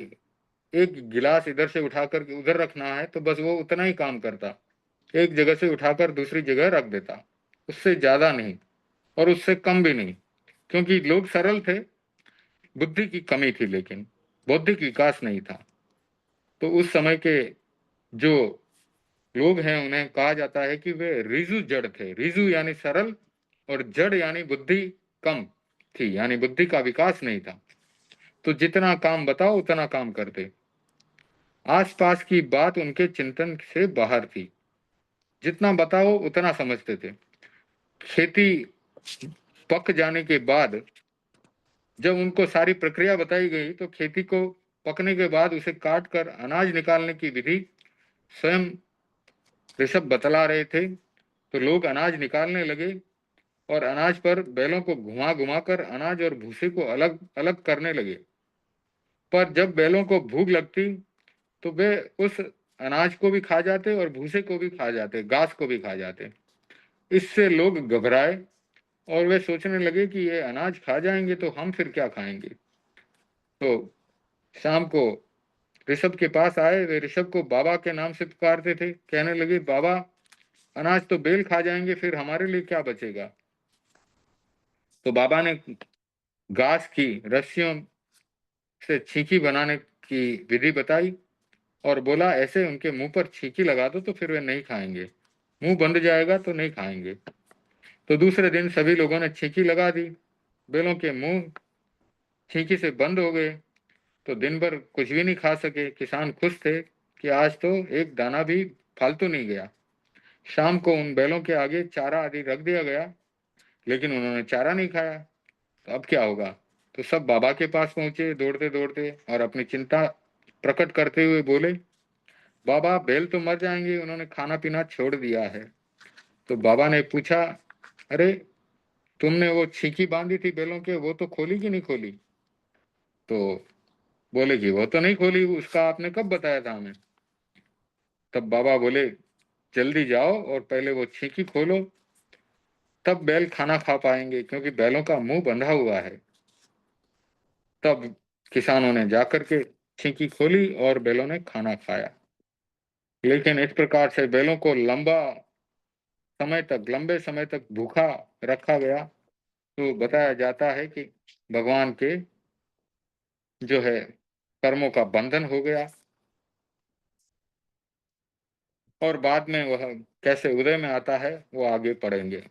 एक गिलास इधर से उठाकर उधर रखना है, तो बस वो उतना ही काम करता, एक जगह से उठाकर दूसरी जगह रख देता, उससे ज्यादा नहीं और उससे कम भी नहीं। क्योंकि लोग सरल थे, बुद्धि की कमी थी, लेकिन बौद्धिक विकास नहीं था। तो उस समय के जो लोग हैं उन्हें कहा जाता है कि वे रिजु जड़ थे। रिजु यानी सरल और जड़ यानी बुद्धि कम थी, यानी बुद्धि का विकास नहीं था। तो जितना काम बताओ उतना काम करते। आसपास की बात उनके चिंतन से बाहर थी। जितना बताओ उतना समझते थे। खेती पक जाने के बाद जब उनको सारी प्रक्रिया बताई गई तो खेती को पकने के बाद उसे काट कर अनाज निकालने की विधि स्वयं ऋषभ बतला रहे थे। तो लोग अनाज निकालने लगे और अनाज पर बैलों को घुमा घुमा कर अनाज और भूसे को अलग अलग करने लगे। पर जब बैलों को भूख लगती तो वे उस अनाज को भी खा जाते और भूसे को भी खा जाते, घास को भी खा जाते। इससे लोग घबराए और वे सोचने लगे कि ये अनाज खा जाएंगे तो हम फिर क्या खाएंगे। तो शाम को ऋषभ के पास आए। वे ऋषभ को बाबा के नाम से पुकारते थे। कहने लगे, बाबा, अनाज तो बैल खा जाएंगे, फिर हमारे लिए क्या बचेगा। तो बाबा ने घास की रस्सियों से छींकी बनाने की विधि बताई और बोला, ऐसे उनके मुंह पर छींकी लगा दो तो फिर वे नहीं खाएंगे, मुंह बंद जाएगा तो नहीं खाएंगे। तो दूसरे दिन सभी लोगों ने छींकी लगा दी। बैलों के मुंह छींकी से बंद हो गए तो दिन भर कुछ भी नहीं खा सके। किसान खुश थे कि आज तो एक दाना भी फालतू नहीं गया। शाम को उन बैलों के आगे चारा आदि रख दिया गया, लेकिन उन्होंने चारा नहीं खाया। तो अब क्या होगा। तो सब बाबा के पास पहुंचे दौड़ते दौड़ते और अपनी चिंता प्रकट करते हुए बोले, बाबा, बैल तो मर जाएंगे, उन्होंने खाना पीना छोड़ दिया है। तो बाबा ने पूछा, अरे, तुमने वो छींकी बांधी थी बैलों के, वो तो खोली कि नहीं खोली। तो बोले कि वो तो नहीं खोली, उसका आपने कब बताया था हमें। तब बाबा बोले, जल्दी जाओ और पहले वो छींकी खोलो, तब बैल खाना खा पाएंगे, क्योंकि बैलों का मुंह बंधा हुआ है। तब किसानों ने जाकर के छींकी खोली और बैलों ने खाना खाया। लेकिन इस प्रकार से बैलों को लंबे समय तक भूखा रखा गया। तो बताया जाता है कि भगवान के जो है कर्मों का बंधन हो गया और बाद में वह कैसे उदय में आता है वो आगे पढ़ेंगे।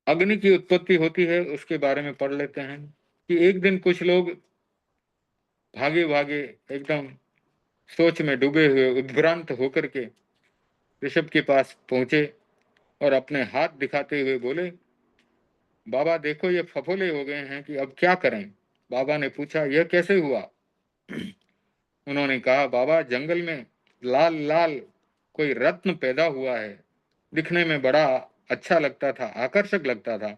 अग्नि की उत्पत्ति होती है उसके बारे में पढ़ लेते हैं कि एक दिन कुछ लोग भागे भागे एकदम सोच में डूबे हुए उद्भ्रांत होकर के ऋषभ के पास पहुंचे और अपने हाथ दिखाते हुए बोले, बाबा देखो, ये फफोले हो गए हैं कि अब क्या करें। बाबा ने पूछा, यह कैसे हुआ। उन्होंने कहा, बाबा, जंगल में लाल लाल कोई रत्न पैदा हुआ है। दिखने में बड़ा अच्छा लगता था, आकर्षक लगता था।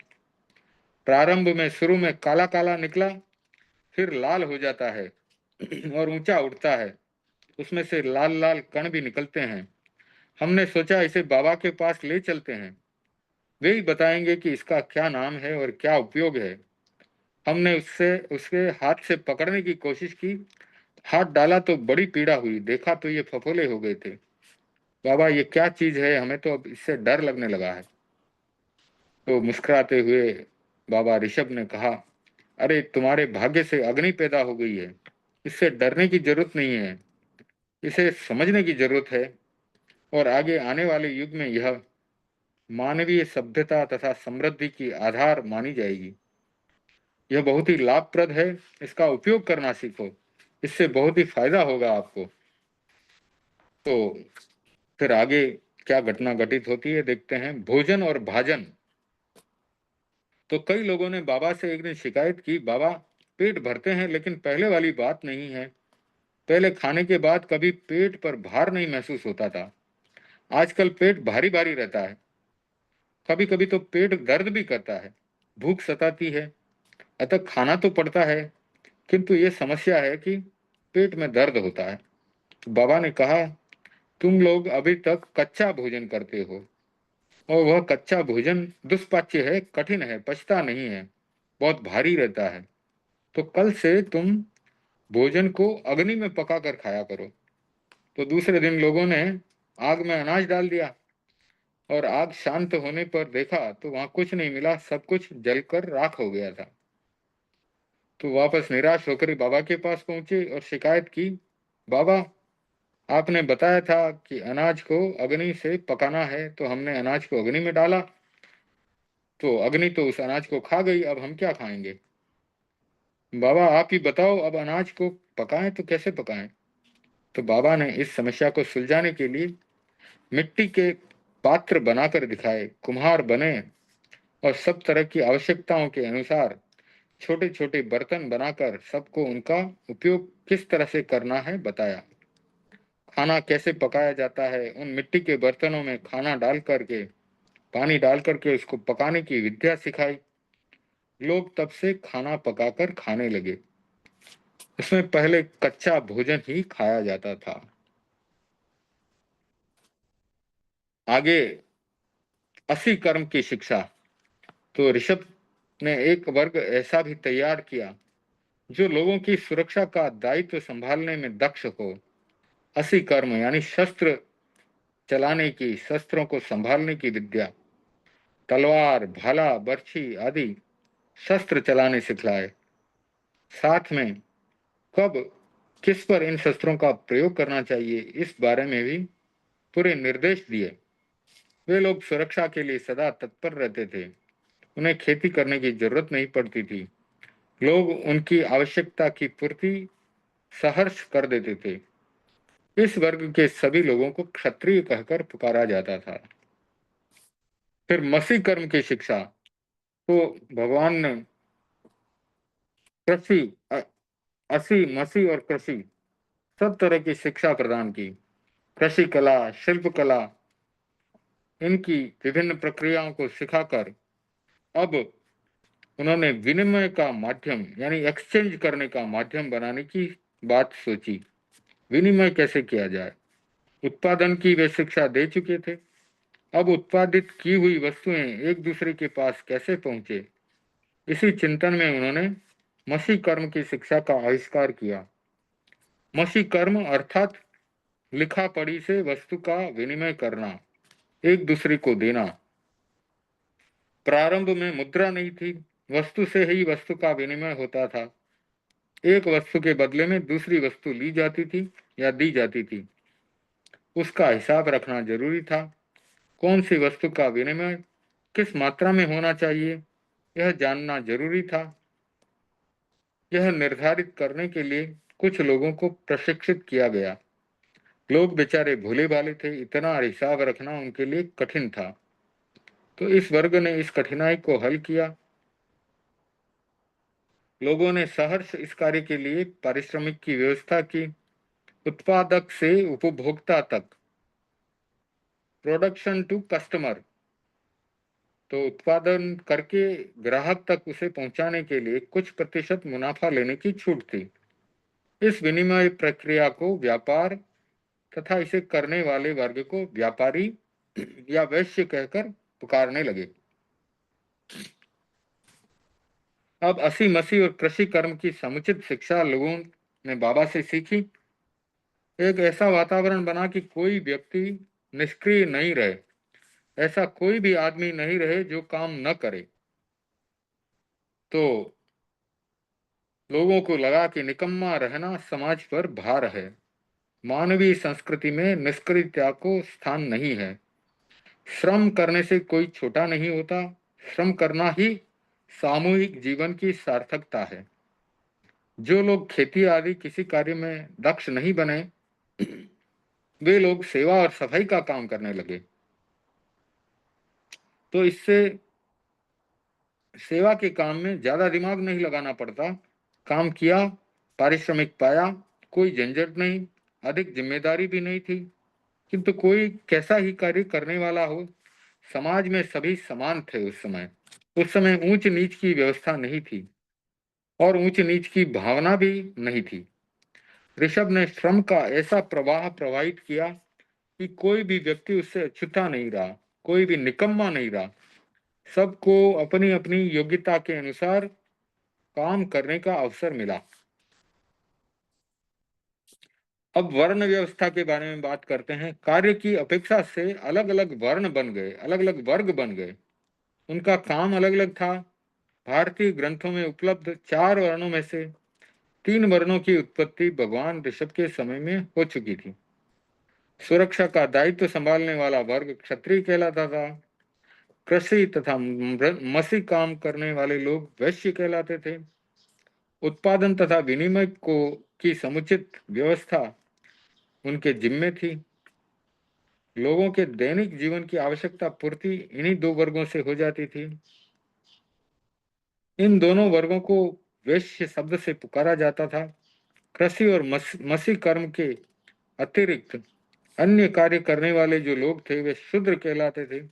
प्रारंभ में शुरू में काला काला निकला, फिर लाल हो जाता है और ऊंचा उठता है। उसमें से लाल लाल कण भी निकलते हैं। हमने सोचा इसे बाबा के पास ले चलते हैं, वे ही बताएंगे कि इसका क्या नाम है और क्या उपयोग है। हमने उससे उसके हाथ से पकड़ने की कोशिश की। हाथ डाला तो बड़ी पीड़ा हुई। देखा तो ये फफोले हो गए थे। बाबा, ये क्या चीज है, हमें तो अब इससे डर लगने लगा है। तो मुस्कुराते हुए बाबा ऋषभ ने कहा, अरे, तुम्हारे भाग्य से अग्नि पैदा हो गई है, इससे डरने की जरूरत नहीं है, इसे समझने की जरूरत है। और आगे आने वाले युग में यह मानवीय सभ्यता तथा समृद्धि की आधार मानी जाएगी। यह बहुत ही लाभप्रद है, इसका उपयोग करना सीखो, इससे बहुत ही फायदा होगा आपको। तो फिर आगे क्या घटना घटित होती है देखते हैं। भोजन और भाजन। तो कई लोगों ने बाबा से एक दिन शिकायत की, बाबा, पेट भरते हैं लेकिन पहले वाली बात नहीं है। पहले खाने के बाद कभी पेट पर भार नहीं महसूस होता था, आजकल पेट भारी भारी रहता है। कभी कभी तो पेट दर्द भी करता है, भूख सताती है, अतः खाना तो पड़ता है, किंतु ये समस्या है कि पेट में दर्द होता है। तो बाबा ने कहा, तुम लोग अभी तक कच्चा भोजन करते हो और वह कच्चा भोजन दुष्पाच्य है, कठिन है, पचता नहीं है, बहुत भारी रहता है। तो कल से तुम भोजन को अग्नि में पका कर खाया करो। तो दूसरे दिन लोगों ने आग में अनाज डाल दिया और आग शांत होने पर देखा तो वहां कुछ नहीं मिला, सब कुछ जलकर राख हो गया था। तो वापस निराश होकर बाबा के पास पहुंचे और शिकायत की, बाबा, आपने बताया था कि अनाज को अग्नि से पकाना है, तो हमने अनाज को अग्नि में डाला, तो अग्नि तो उस अनाज को खा गई, अब हम क्या खाएंगे। बाबा, आप ही बताओ, अब अनाज को पकाएं तो कैसे पकाएं। तो बाबा ने इस समस्या को सुलझाने के लिए मिट्टी के पात्र बनाकर दिखाए। कुम्हार बने और सब तरह की आवश्यकताओं के अनुसार छोटे छोटे बर्तन बनाकर सबको उनका उपयोग किस तरह से करना है बताया। खाना कैसे पकाया जाता है, उन मिट्टी के बर्तनों में खाना डाल करके, पानी डाल करके उसको पकाने की विद्या सिखाई। लोग तब से खाना पकाकर खाने लगे। इसमें पहले कच्चा भोजन ही खाया जाता था। आगे असी कर्म की शिक्षा। तो ऋषभ ने एक वर्ग ऐसा भी तैयार किया जो लोगों की सुरक्षा का दायित्व संभालने में दक्ष हो। असी कर्म यानी शस्त्र चलाने की, शस्त्रों को संभालने की विद्या, तलवार, भाला, बर्छी आदि शस्त्र चलाने सिखलाए। साथ में कब किस पर इन शस्त्रों का प्रयोग करना चाहिए इस बारे में भी पूरे निर्देश दिए। वे लोग सुरक्षा के लिए सदा तत्पर रहते थे। उन्हें खेती करने की जरूरत नहीं पड़ती थी। लोग उनकी आवश्यकता की पूर्ति सहर्ष कर देते थे। इस वर्ग के सभी लोगों को क्षत्रिय कहकर पुकारा जाता था। फिर मसी कर्म की शिक्षा। तो भगवान ने कृषि, असी, मसी और कृषि सब तरह की शिक्षा प्रदान की। कृषि कला, शिल्प कला, इनकी विभिन्न प्रक्रियाओं को सिखाकर अब उन्होंने विनिमय का माध्यम यानी एक्सचेंज करने का माध्यम बनाने की बात सोची। विनिमय कैसे किया जाए, उत्पादन की वे शिक्षा दे चुके थे। अब उत्पादित की हुई वस्तुएं एक दूसरे के पास कैसे पहुंचे, इसी चिंतन में उन्होंने मसी कर्म की शिक्षा का आविष्कार किया। मसी कर्म अर्थात लिखा पढ़ी से वस्तु का विनिमय करना, एक दूसरे को देना। प्रारंभ में मुद्रा नहीं थी, वस्तु से ही वस्तु का विनिमय होता था। एक वस्तु के बदले में दूसरी वस्तु ली जाती थी या दी जाती थी। उसका हिसाब रखना जरूरी था। कौन सी वस्तु का विनिमय किस मात्रा में होना चाहिए, यह जानना जरूरी था। यह निर्धारित करने के लिए कुछ लोगों को प्रशिक्षित किया गया। लोग बेचारे भोले भाले थे, इतना हिसाब रखना उनके लिए कठिन था। तो इस वर्ग ने इस कठिनाई को हल किया। लोगों ने सहर्ष इस कार्य के लिए पारिश्रमिक की व्यवस्था की। उत्पादक से उपभोक्ता तक, प्रोडक्शन टू कस्टमर, तो उत्पादन करके ग्राहक तक उसे पहुंचाने के लिए कुछ प्रतिशत मुनाफा लेने की छूट थी। इस विनिमय प्रक्रिया को व्यापार तथा इसे करने वाले वर्ग को व्यापारी या वैश्य कहकर पुकारने लगे। अब असी मसी और कृषि कर्म की समुचित शिक्षा लोगों ने बाबा से सीखी। एक ऐसा वातावरण बना कि कोई व्यक्ति निष्क्रिय नहीं रहे, ऐसा कोई भी आदमी नहीं रहे जो काम न करे। तो लोगों को लगा कि निकम्मा रहना समाज पर भार है। मानवीय संस्कृति में निष्क्रियता को स्थान नहीं है। श्रम करने से कोई छोटा नहीं होता। श्रम करना ही सामूहिक जीवन की सार्थकता है। जो लोग खेती आदि किसी कार्य में दक्ष नहीं बने, वे लोग सेवा और सफाई का काम करने लगे। तो इससे सेवा के काम में ज्यादा दिमाग नहीं लगाना पड़ता। काम किया, पारिश्रमिक पाया, कोई झंझट नहीं, अधिक जिम्मेदारी भी नहीं थी। किंतु कोई कैसा ही कार्य करने वाला हो, समाज में सभी समान थे। उस समय ऊंच नीच की व्यवस्था नहीं थी और ऊंच नीच की भावना भी नहीं थी। ऋषभ ने श्रम का ऐसा प्रवाह प्रवाहित किया कि कोई भी व्यक्ति उससे अछूता नहीं रहा, कोई भी निकम्मा नहीं रहा। सबको अपनी अपनी योग्यता के अनुसार काम करने का अवसर मिला। अब वर्ण व्यवस्था के बारे में बात करते हैं। कार्य की अपेक्षा से अलग अलग वर्ण बन गए, अलग अलग वर्ग बन गए। उनका काम अलग अलग था। भारतीय ग्रंथों में उपलब्ध 4 वर्णों में से 3 वर्णों की उत्पत्ति भगवान ऋषभ के समय में हो चुकी थी। सुरक्षा का दायित्व संभालने वाला वर्ग क्षत्रिय कहलाता था। कृषि तथा मसी काम करने वाले लोग वैश्य कहलाते थे। उत्पादन तथा विनिमय को की समुचित व्यवस्था उनके जिम्मे थी। लोगों के दैनिक जीवन की आवश्यकता पूर्ति इन्हीं 2 वर्गों से हो जाती थी। इन दोनों वर्गों को वैश्य शब्द से पुकारा जाता था। कृषि और मसी कर्म के अतिरिक्त अन्य कार्य करने वाले जो लोग थे वे शूद्र कहलाते थे।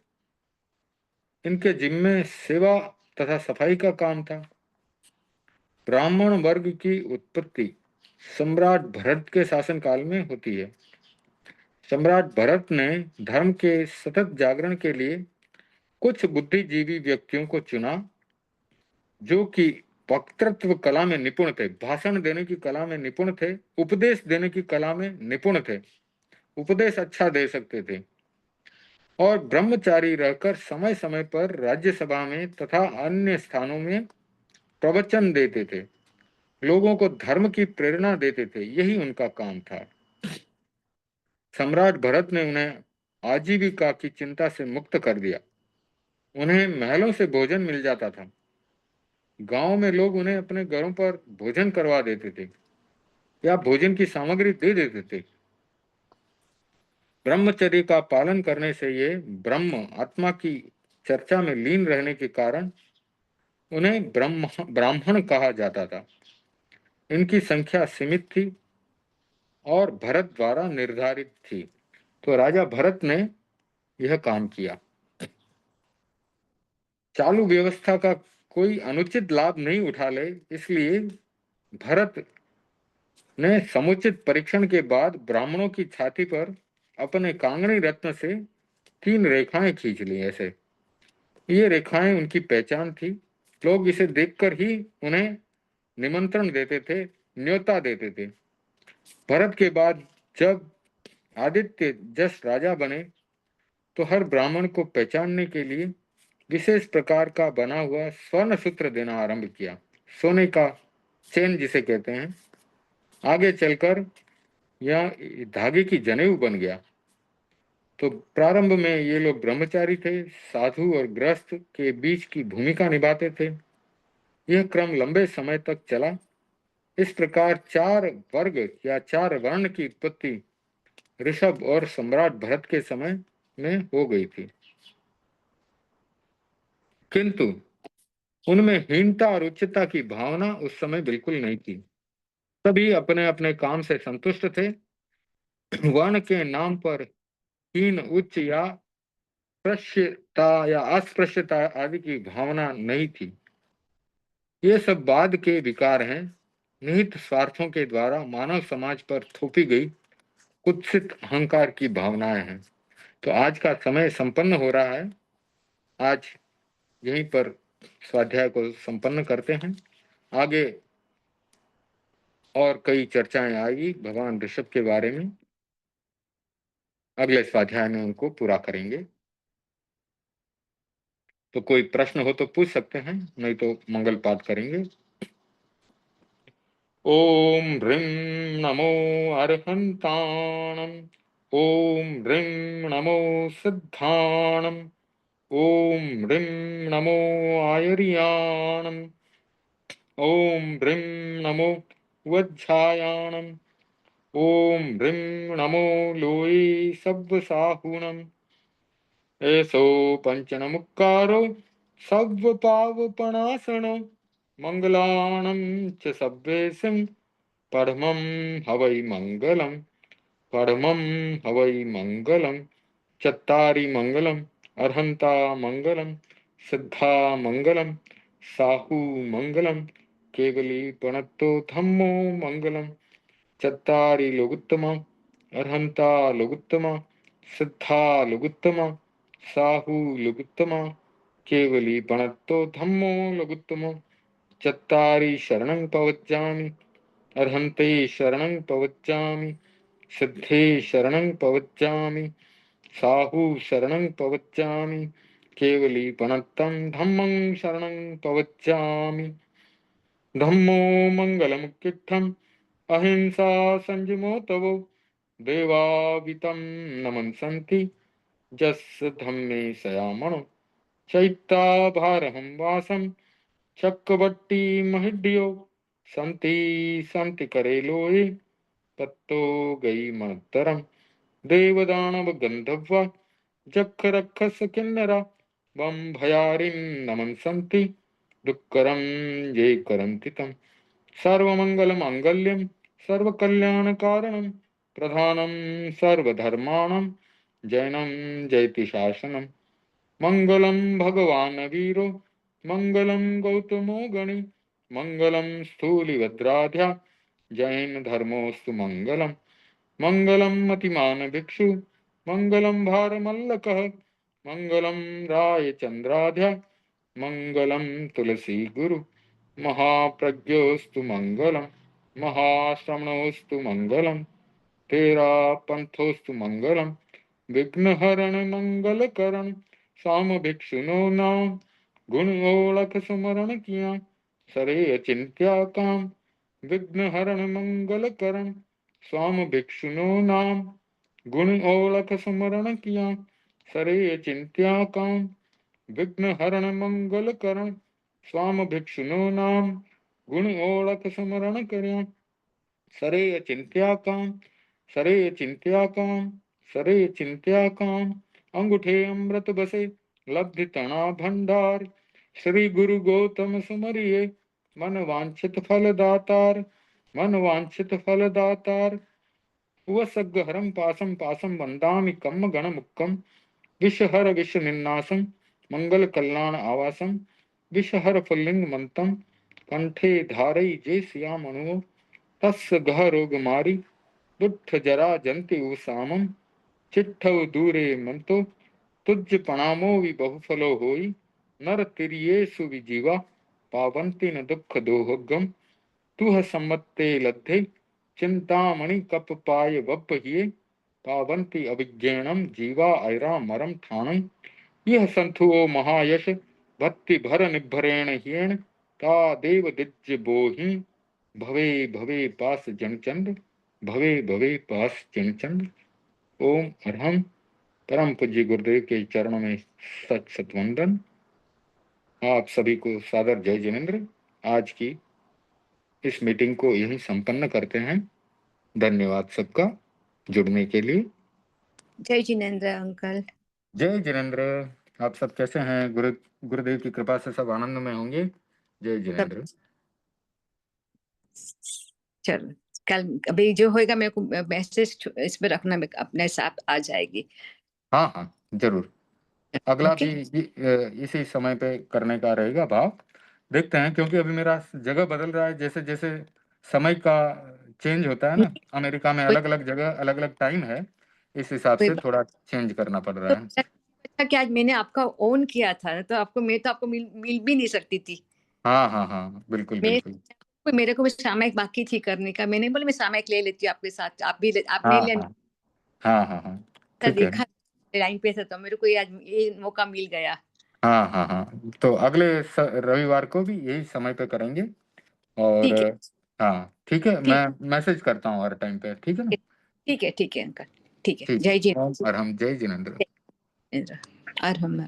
इनके जिम्मे सेवा तथा सफाई का काम था। ब्राह्मण वर्ग की उत्पत्ति सम्राट भरत के शासनकाल में होती है। सम्राट भरत ने धर्म के सतत जागरण के लिए कुछ बुद्धिजीवी व्यक्तियों को चुना जो कि वक्तृत्व कला में निपुण थे, भाषण देने की कला में निपुण थे, उपदेश देने की कला में निपुण थे, उपदेश अच्छा दे सकते थे और ब्रह्मचारी रहकर समय समय पर राज्यसभा में तथा अन्य स्थानों में प्रवचन देते थे, लोगों को धर्म की प्रेरणा देते थे। यही उनका काम था। सम्राट भरत ने उन्हें आजीविका की चिंता से मुक्त कर दिया। उन्हें महलों से भोजन मिल जाता था। गांव में लोग उन्हें अपने घरों पर भोजन करवा देते थे या भोजन की सामग्री दे देते थे। ब्रह्मचर्य का पालन करने से ये ब्रह्म आत्मा की चर्चा में लीन रहने के कारण उन्हें ब्राह्मण कहा जाता था। इनकी संख्या सीमित थी और भरत द्वारा निर्धारित थी। तो राजा भरत ने यह काम किया। चालू व्यवस्था का कोई अनुचित लाभ नहीं उठा ले, इसलिए भरत ने समुचित परीक्षण के बाद ब्राह्मणों की छाती पर अपने कांगनी रत्न से 3 रेखाएं खींच ली। ऐसे ये रेखाएं उनकी पहचान थी। लोग इसे देखकर ही उन्हें निमंत्रण देते थे, न्योता देते थे। भरत के बाद जब आदित्य जस राजा बने तो हर ब्राह्मण को पहचानने के लिए विशेष प्रकार का बना हुआ स्वर्ण सूत्र देना आरंभ किया, सोने का चेन जिसे कहते हैं। आगे चलकर यह धागे की जनेऊ बन गया। तो प्रारंभ में ये लोग ब्रह्मचारी थे, साधु और गृहस्थ के बीच की भूमिका निभाते थे। यह क्रम लंबे समय तक चला। इस प्रकार 4 वर्ग या 4 वर्ण की उत्पत्ति ऋषभ और सम्राट भरत के समय में हो गई थी, किंतु उनमें हीनता और उच्चता की भावना उस समय बिल्कुल नहीं थी। सभी अपने अपने काम से संतुष्ट थे। वर्ण के नाम पर हीन, उच्च या स्पृश्यता या अस्पृश्यता आदि की भावना नहीं थी। ये सब बाद के विकार हैं, निहित स्वार्थों के द्वारा मानव समाज पर थोपी गई कुत्सित अहंकार की भावनाएं हैं। तो आज का समय संपन्न हो रहा है। आज यहीं पर स्वाध्याय को संपन्न करते हैं। आगे और कई चर्चाएं आएगी भगवान ऋषभ के बारे में। अगले स्वाध्याय में उनको पूरा करेंगे। तो कोई प्रश्न हो तो पूछ सकते हैं, नहीं तो मंगल पाठ करेंगे। ओम ह्रीं नमो अर्हन्ताणम्। ओम ह्रीं नमो सिद्धाणम्। ओम ह्रीं नमो आयर्याणम्। ओम ह्रीं नमो वज्झायाणम्। ओम ह्रीं नमो लोये सव्वसाहुणम्। एसो पंचनमुक्कारो सव्वपावपणासनो मंगलाणं च सव्वेसिं परमं हवै मंगलम्। परमं हवै मंगलम्। चत्तारि मंगलम् अर्हन्ता मंगलम्। सिद्धा मंगलम्। साहू मंगलम्। केवली प्रणतो धम्मो मंगलम्। चत्तारि लोगुत्तमा अर्हन्ता लोगुत्तमा। सिद्धा लोगुत्तमा। साहू लोगुत्तमा। केवली प्रणतो धम्मो लोगुत्तमा। चत्तारि शरणं पवज्जामि अर्हन्ते शरणं पवज्जामि। सिद्धे शरणं पवज्जामि। साहू शरणं पवज्जामि। केवली प्रणतं धम्मं शरणं पवज्जामि। धम्मो मंगलमुक्तिस्थम् अहिंसा संयमो तवो देवावितं नमन्सन्ति यस्य धम्मे सयामणो चैत्ताभारहं वासं चक्रवर्ती महिड्यो संति संति करे लोये तत्तो गई मणोत्तरम देवदानव गंधर्वा जख रक्षस किन्नरा वम भयारिं नमन्सन्ति दुःखकरं ये करन्ति तं। सर्वमङ्गलमाङ्गल्यं सर्वकल्याणकारणं प्रधानं सर्वधर्माणां जैनं जयति शासनं। मङ्गलं भगवान् वीरो मङ्गलं गौतमो गणि मङ्गलं स्थूलिभद्राढ्या जैन धर्मोऽस्तु मङ्गलम्। मङ्गलं मतिमान् भिक्षु मङ्गलं भारमल्लकः मङ्गलं रायचन्द्राढ्या मङ्गलं तुलसी गुरु महाप्रज्ञोऽस्तु मङ्गलं महाश्रवणोऽस्तु मङ्गलं तेरापन्थोऽस्तु मङ्गलं विघ्नहरण मंगलकरण साम भिक्षुनो नाम गुण ओळख सुमरण किया सरे अचिंत्या काम विघ्नहरण मंगलकरण स्वाम भिक्षुनो नाम गुण ओळख सुमरण किया सरे अचिंत्या काम विघ्नहरण मंगलकरण स्वाम भिक्षुनो नाम गुण ओळख सुमरण कर्या सरे अचिंत्या काम सरे अचिंत्या काम सरे चिंत्या काम अंगूठे अमृत बसे लब्धि तना भंडार श्री गुरु गौतम सुमरिये मन वांछित फल दातार मन वांछित फल दातार वसग्गहरम पासम पासम वंदामि कम्म गण मुक्कम विषहर विष निन्नासम मंगल कल्याण आवासम विषहर फुल्लिंग मंतम कंठे धारई जय सिया मनु तस् गह रोग मारी दुष्ट जरा जंति उसामम चिट्ठव दूरे मंतो तुझ प्रणामो वि बहुफलो होई नर तिरिये सुविजीवा पावंति न दुख दोहगम तुह सम्मत्ते लद्धे चिंतामणि कप पाय वप हिये पावंति अभिज्ञानम जीवा ऐरा मरम ठाणम यह संथुओ महायश भक्ति भर निभरेण हियेण ता देव दिज्ज बोहि भवे भवे पास जनचंद भवे भवे पास जनचंद। ओम अरहम। परम पूज्य गुरुदेव के चरणों में सत सत वंदन। आप सभी को सादर जय जिनेन्द्र। आज की इस मीटिंग को यही संपन्न करते हैं। धन्यवाद सबका जुड़ने के लिए। जय जिनेन्द्र अंकल। जय जिनेन्द्र। आप सब कैसे हैं? गुरुदेव की कृपा से सब आनंद में होंगे। जय जिनेन्द्र। चलो कल अभी जो होएगा मेरे को मैसेज इस पे रखना, अपने साथ आ जाएगी। हाँ हाँ जरूर। अगला भी इसी समय पे करने का रहेगा भाव। देखते हैं, क्योंकि अभी मेरा जगह बदल रहा है। जैसे जैसे समय का चेंज होता है ना, अमेरिका में अलग अलग जगह अलग अलग टाइम है, इस हिसाब से थोड़ा चेंज करना पड़ रहा है। अच्छा कि आज मैंने आपका ऑन किया था तो आपको मिल भी नहीं सकती थी। हाँ हाँ हाँ बिल्कुल बिल्कुल। मेरे को भी सामयिक बाकी थी करने का, मैंने बोला मैं सामयिक ले लेती हूँ आपके साथ, आप हाँ नहीं हाँ हाँ हाँ हाँ ठीक है। देखा लाइन पे था तो मेरे को आज ये मौका मिल गया। हाँ हाँ हाँ तो अगले रविवार को भी यही समय पे करेंगे। और ठीक है। हाँ ठीक है, मैं मैसेज करता हूँ हर टाइम पे। ठीक है ना? ठीक है अंकल। ठीक है। ठीक। जय जी। और हम जय जिनेन्द्र। अरहम।